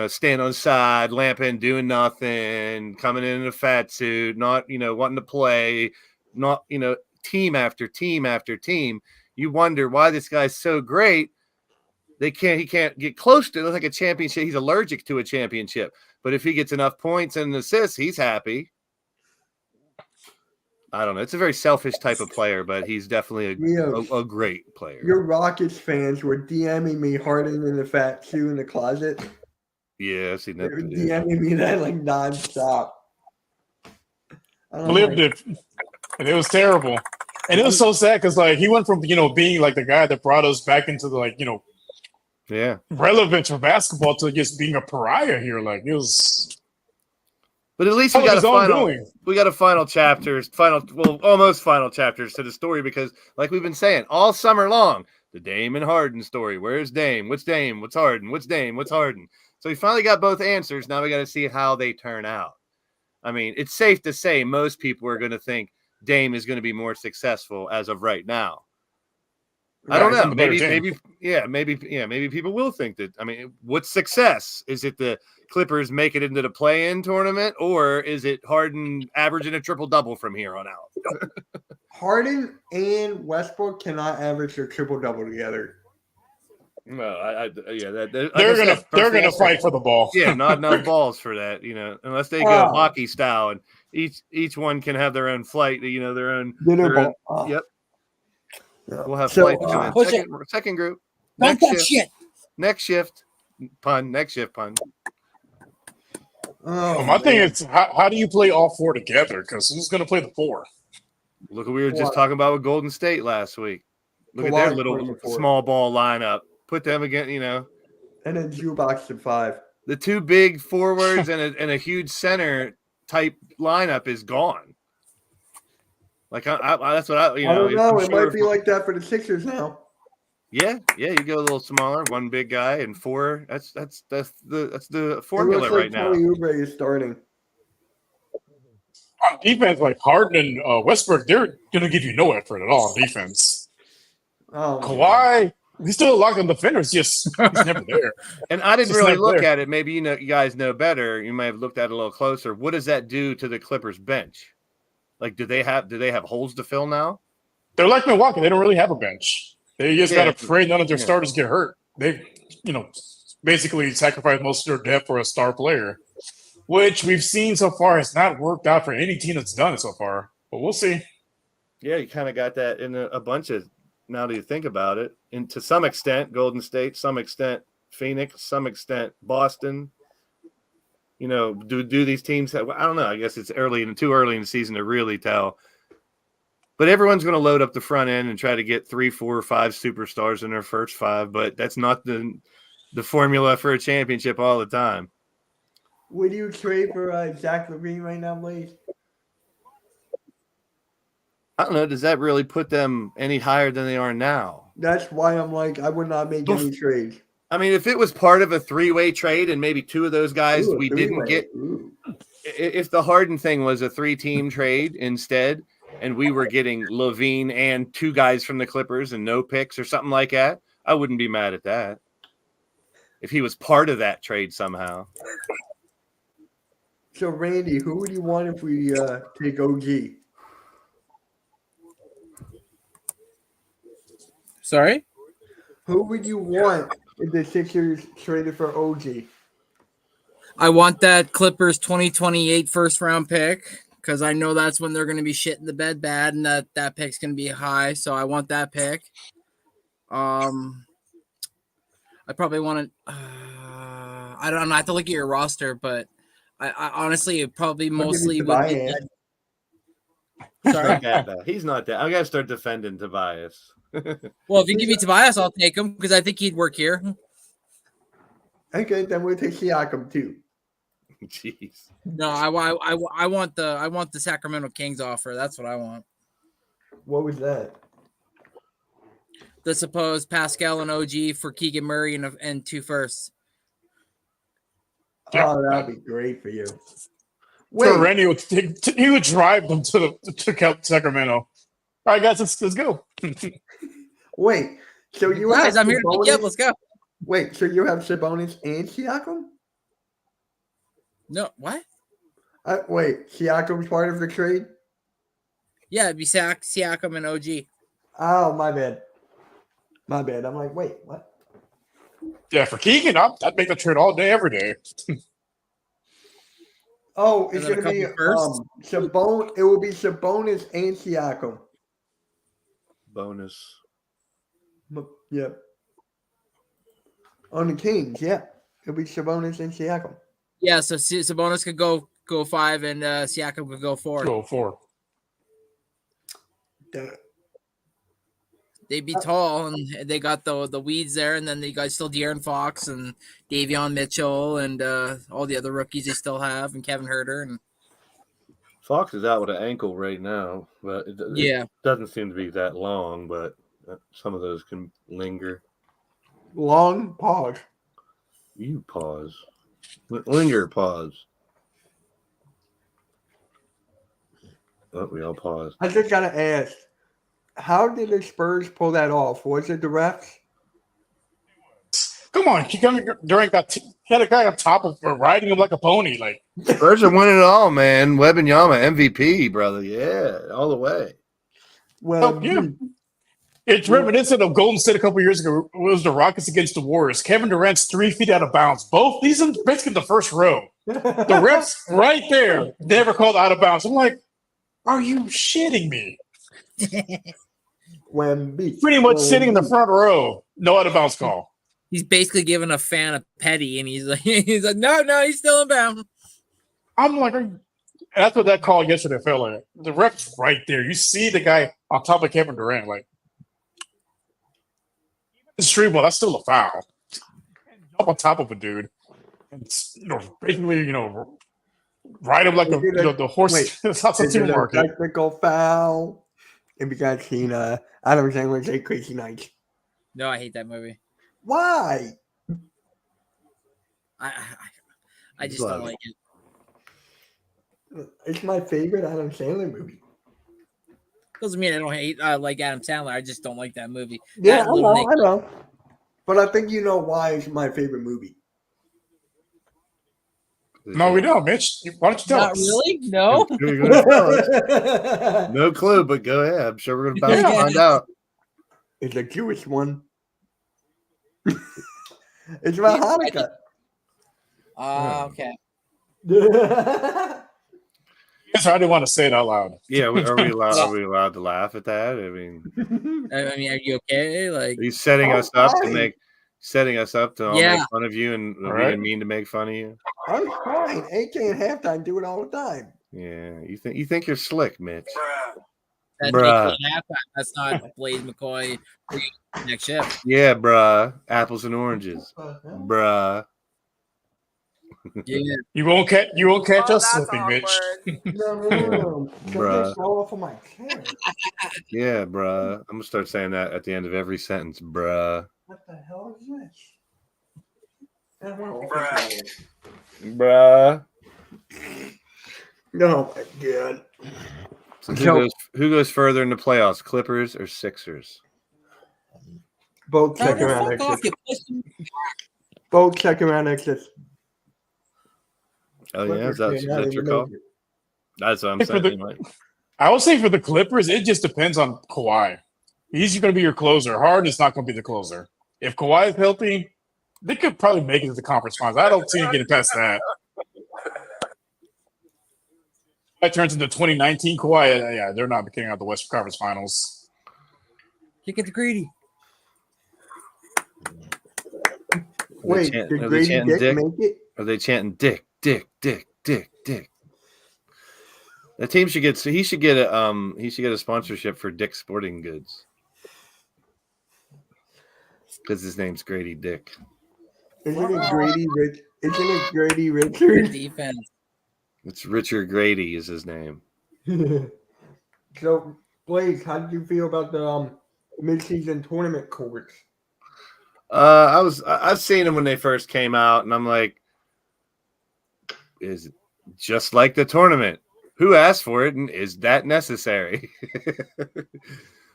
Stand on the side, lamping, doing nothing, coming in a fat suit, not, wanting to play, not, team after team after team. You wonder why this guy's so great. He can't get close to it. It's like a championship. He's allergic to a championship. But if he gets enough points and assists, he's happy. I don't know. It's a very selfish type of player, but he's definitely a great player. Your Rockets fans were DMing me Harden in the fat shoe in the closet. Yeah, I've seen that. They were DMing me that like nonstop. I lived it, and it was terrible. And it was so sad because he went from being like the guy that brought us back into the relevance for basketball to just being a pariah here. Like it was. But at least we got almost final chapters to the story because, like we've been saying all summer long, the Dame and Harden story. Where's Dame? What's Dame? What's Harden? What's Dame? What's Harden? So we finally got both answers. Now we got to see how they turn out. I mean, it's safe to say most people are going to think Dame is going to be more successful as of right now. I don't know. Maybe people will think that. I mean, what's success? Is it the Clippers make it into the play-in tournament, or is it Harden averaging a triple-double from here on out? Harden and Westbrook cannot average a triple-double together. No, they're gonna fight for the ball. Yeah, not enough balls for that. Unless they go hockey style, and each one can have their own flight. Their own. Yep. We'll have flight second group. Next shift. Pun. My thing is, how do you play all 4 together? Because who's going to play the 4? Look what we were just talking about with Golden State last week. Look at their little small ball lineup. Put them again, And then Zubac at 5. The 2 big forwards and a huge center type lineup is gone. Like that's what I don't know. It might be like that for the Sixers now. Yeah, you go a little smaller, one big guy and 4. That's the It formula looks like right now. Kelly Oubre is starting. On defense, like Harden and Westbrook, they're gonna give you no effort at all on defense. Oh, man. Kawhi, he's still a locked on defenders, just he's never there. And I didn't Just really never look there. at it. Maybe you guys know better. You may have looked at it a little closer. What does that do to the Clippers bench? Like, do they have holes to fill now? They're like Milwaukee; they don't really have a bench. They just Yeah. gotta pray none of their Yeah. starters get hurt. They, basically sacrificed most of their depth for a star player, which we've seen so far has not worked out for any team that's done it so far. But we'll see. Yeah, you kind of got that in a bunch of. Now that you think about it, and to some extent, Golden State, some extent, Phoenix, some extent, Boston. Do these teams have? I don't know. I guess it's too early in the season to really tell. But everyone's going to load up the front end and try to get 3, 4, or 5 superstars in their first 5. But that's not the formula for a championship all the time. Would you trade for Zach LaVine right now, Blaze? I don't know. Does that really put them any higher than they are now? That's why I'm like, I would not make any trades. I mean, if it was part of a 3-way trade and maybe 2 of those guys Ooh, we three-way. didn't get, Ooh. if the Harden thing was a 3-team trade instead, and we were getting LaVine and 2 guys from the Clippers and no picks or something like that, I wouldn't be mad at that. If he was part of that trade somehow. So, Randy, who would you want if we take OG? Sorry? Who would you want if the Sixers traded for OG? I want that Clippers 2028 first round pick because I know that's when they're going to be shitting the bed bad and that pick's going to be high. So I want that pick. I probably want to. I don't know. I have to look at your roster, but I honestly it probably mostly would be. Sorry. He's not that. I got to start defending Tobias. Well, if you give me Tobias, I'll take him because I think he'd work here. Okay, then we'll take Siakam too. Jeez. No, I want the Sacramento Kings offer. That's what I want. What was that? The supposed Pascal and OG for Keegan Murray and 2 firsts. Oh, that'd be great for you. So Wait, Randy would drive them to Sacramento. All right, guys, let's go. wait. So you Guys, have I'm here to pick you up. Sabonis? Let's go. Wait, so you have Sabonis and Siakam? No, what? Wait, Siakam's part of the trade? Yeah, it'd be Siakam and OG. Oh, my bad. My bad. I'm like, wait, what? Yeah, for Keegan, I'd make the trade all day, every day. Oh, it's And then a gonna be couple firsts? It will be Sabonis and Siakam. Bonus. Yep. On the Kings, yeah. It'll be Sabonis and Siakam. Yeah, so Sabonis could go 5 and Siakam could go 4. Go 4. They'd be tall, and they got the weeds there, and then they got still De'Aaron Fox and Davion Mitchell and all the other rookies they still have, and Kevin Huerter. And Fox is out with an ankle right now, but it doesn't seem to be that long, but some of those can linger. Long pause. You pause. Linger, pause. Oh, we all pause. I just gotta ask, how did the Spurs pull that off? Was it the refs? Come on, Durant had a guy on top of her, riding him like a pony. Like, Spurs are winning it all, man. Wembanyama, MVP, brother. Yeah, all the way. Well, yeah. It's reminiscent of Golden State a couple years ago. It was the Rockets against the Warriors. Kevin Durant's 3 feet out of bounds. Both these are basically the first row. The refs right there never called out of bounds. I'm like, are you shitting me? Wemby. Pretty much sitting in the front row. No out of bounds call. he's basically giving a fan a petty, and he's like, no, he's still in bounds. I'm like, that's what that call yesterday felt like. The ref's right there. You see the guy on top of Kevin Durant, like, it's street ball. That's still a foul. Jump on top of a dude, and basically, ride him like the horse. Wait, It's not some is it a teamwork. technical foul? If you guys seen Adam Sandler say Crazy Nights. No, I hate that movie. Why? I just Love don't it. like it. It's my favorite Adam Sandler movie. Doesn't mean I don't hate like Adam Sandler. I just don't like that movie. Yeah, That I Little know, Nick. I know. But I think you know why it's my favorite movie. No, we don't, Mitch. Why don't you tell Not us? really. No. Who are you gonna tell us? No clue, but go ahead. I'm sure we're about to Yeah. find out. It's a Jewish one. It's about Hanukkah. Okay. Yes, I didn't want to say it out loud. Yeah, are we allowed? Are we allowed to laugh at that? I mean, I mean, are you okay? Like, he's setting I'm us up to fine. make all Yeah. make fun of you, and we Alright. didn't mean to make fun of you. I'm fine. AJ at halftime do it all the time. Yeah, you think you're slick, Mitch? that's Bruh. AJ at halftime. That's not Blaze McCoy for you next shift. Yeah, bruh. Apples and oranges, bruh. Yeah. You won't catch Oh, us that's slipping, Mitch. awkward. No. Bruh. Just fall off of my chair. Yeah, bruh. I'm gonna start saying that at the end of every sentence, bruh. What the hell is this? I don't know. Bruh. No, my God. So So- who goes further in the playoffs, Clippers or Sixers? Both No, second round fuck off, exits. you pussy. Both second round exits. Oh yeah, that's your call. That's what I'm For the- saying. Like, I would say for the Clippers, it just depends on Kawhi. He's going to be your closer. Harden is not going to be the closer. If Kawhi is healthy, they could probably make it to the conference finals. I don't see him getting past that. That turns into 2019 Kawhi. Yeah, they're not getting out the Western Conference Finals. Kick it to Greedy. Wait, chant- did are they Grady chanting Dick Dick? make it? Are they chanting Dick, Dick, Dick, Dick, Dick? The team should get. So he should get a sponsorship for Dick Sporting Goods because his name's Grady Dick. Isn't it Grady Rich? Isn't it Grady Good Richard? defense. It's Richard Grady is his name. So, Blaze, how did you feel about the mid-season tournament courts? I've seen them when they first came out, and I'm like, is it just like the tournament? Who asked for it, and is that necessary?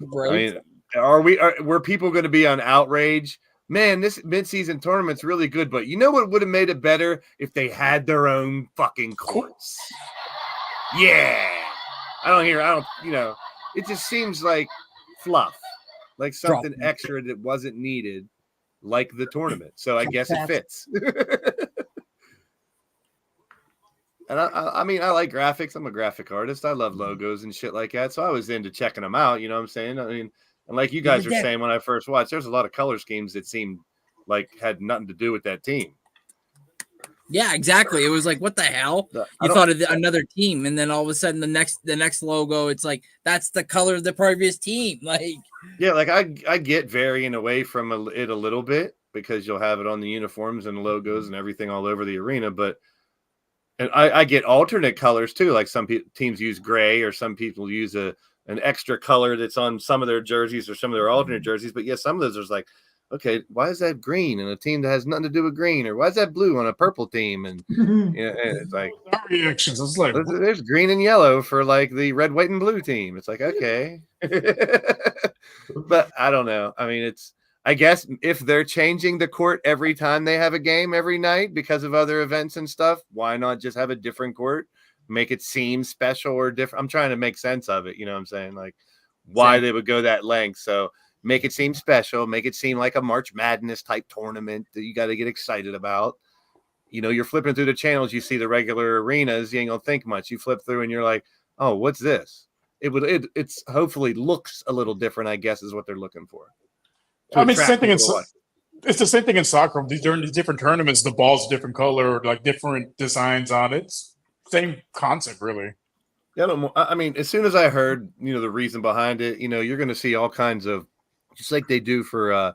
Right. I mean, were people going to be on outrage? Man, this mid-season tournament's really good, but you know what would have made it better if they had their own fucking courts? Yeah. It just seems like fluff, like something extra that wasn't needed, like the tournament. So I guess it fits. And I mean, I like graphics. I'm a graphic artist. I love logos and shit like that. So I was into checking them out. You know what I'm saying? I mean, and like you guys were saying when I first watched, there's a lot of color schemes that seemed like had nothing to do with that team. Yeah, exactly. It was like, what the hell? You thought of another team, and then all of a sudden, the next logo, it's like that's the color of the previous team. Like, yeah, like I get varying away from it a little bit because you'll have it on the uniforms and logos and everything all over the arena, but. And I get alternate colors too. Like some teams use gray, or some people use an extra color that's on some of their jerseys or some of their alternate jerseys. But yeah, some of those are like, okay, why is that green in a team that has nothing to do with green, or why is that blue on a purple team? And and it's like Our reactions. It's like, there's green and yellow for like the red, white, and blue team. It's like okay, but I don't know. I mean, I guess if they're changing the court every time they have a game every night because of other events and stuff, why not just have a different court, make it seem special or different? I'm trying to make sense of it. You know what I'm saying? Like why they would go that length. So make it seem special, make it seem like a March Madness type tournament that you got to get excited about. You know, you're flipping through the channels, you see the regular arenas, you ain't gonna think much. You flip through and you're like, oh, what's this? It's hopefully looks a little different, I guess, is what they're looking for. I mean, it's the same thing in soccer. During these different tournaments, the ball's a different color, like different designs on it. Same concept, really. Yeah, I mean, as soon as I heard, the reason behind it, you're going to see all kinds of, just like they do for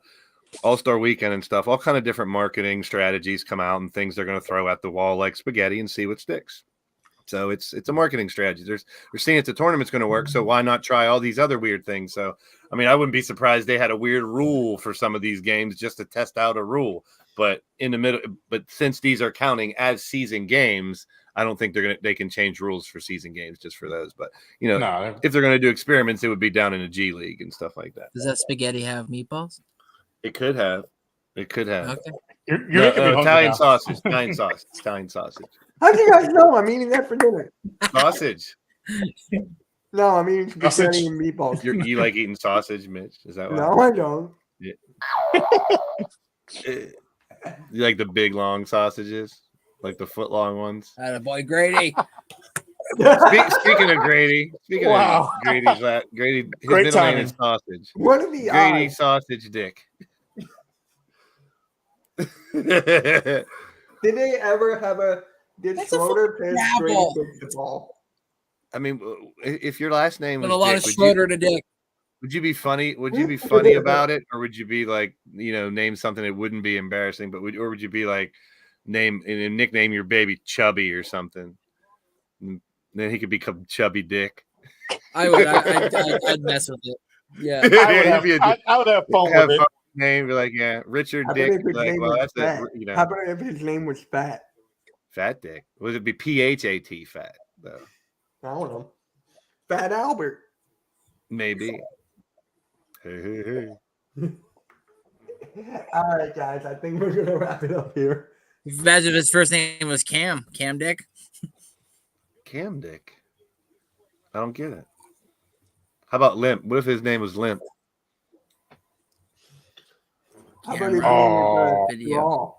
All-Star Weekend and stuff, all kind of different marketing strategies come out and things they're going to throw at the wall like spaghetti and see what sticks. So it's a marketing strategy. They're seeing if the tournament's going to work, so why not try all these other weird things? So I mean, I wouldn't be surprised they had a weird rule for some of these games just to test out a rule. But in the middle, but since these are counting as season games, I don't think they can change rules for season games just for those. But you know, No, if they're going to do experiments, it would be down in the G League and stuff like that. Does that spaghetti have meatballs? It could have. Okay. you're No, making me hungry Italian now. sausage. Italian sausage. How do you guys know I'm eating that for dinner? Sausage. No, I'm eating spaghetti Sausage. and meatballs. You like eating sausage, Mitch? Is that why? No, I don't. You like the big long sausages, like the foot long ones? Boy, Grady. Speaking of Grady, Wow. of Grady, his Great middle name timing. is Sausage. What are the Grady odds? Sausage Dick. Did they ever have did That's a Schroeder pitch Grady Scrabble. pitch the ball? I mean, if your last name was Been a lot Dick, of would Schroeder to Dick. you be funny? Would you be funny about it, or would you be like, name something that wouldn't be embarrassing, but would you be like, nickname your baby Chubby or something? And then he could become Chubby Dick. I would. I'd mess with it. Yeah. I would have fun Have with it. fun name, be like, yeah, Richard How about Dick. if his Like, name well, was that's Fat? it. How about if his name was Fat? Fat Dick. Would it be PHAT fat though? I don't know. Fat Albert. Maybe. Hey. All right, guys. I think we're gonna wrap it up here. Imagine if his first name was Cam Dick. Cam Dick. I don't get it. How about Limp? What if his name was Limp? How about his Oh. name was Raw?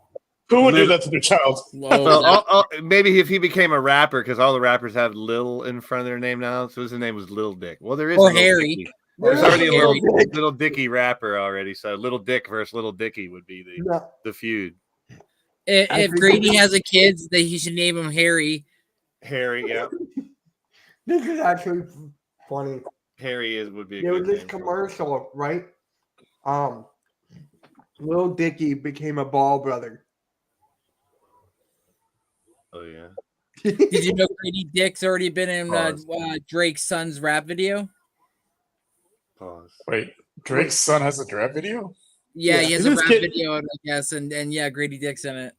Who would do that to their child? Whoa, Well, maybe if he became a rapper, because all the rappers have Lil in front of their name now, so his name was Lil Dick. Well, there is Or Lil Harry. Dicky. There's already a Harry. little Dicky rapper already, so Little Dick versus Little Dicky would be No, the feud. if Grady has a kid, that he should name him Harry. Harry, yeah, this is actually funny. Harry would be. There was this name. commercial, right? Lil Dicky became a ball brother. Oh yeah. Did you know Grady Dick's already been in Pause. Drake's son's rap video? Pause. Wait, Drake's son has a draft video? Yeah, Yeah. he has Is a this rap kid- video, I guess, and yeah, Grady Dick's in it.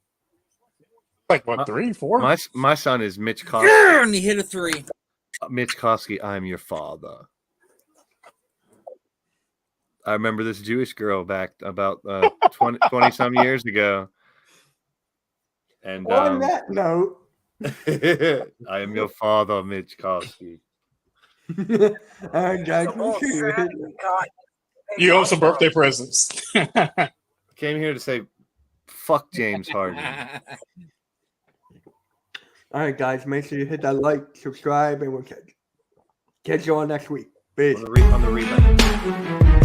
Like what, 3, 4? My son is Mitch Koski. And he hit a 3. Mitch Koski, I'm your father. I remember this Jewish girl back about 20 some years ago. And On that note, I am your father, Mitch Koski. all right, guys. Make sure you hit- You owe some birthday presents. Came here to say, fuck James Harden. All right, guys. Make sure you hit that like, subscribe, and we'll catch you on next week. Peace. On the rebound.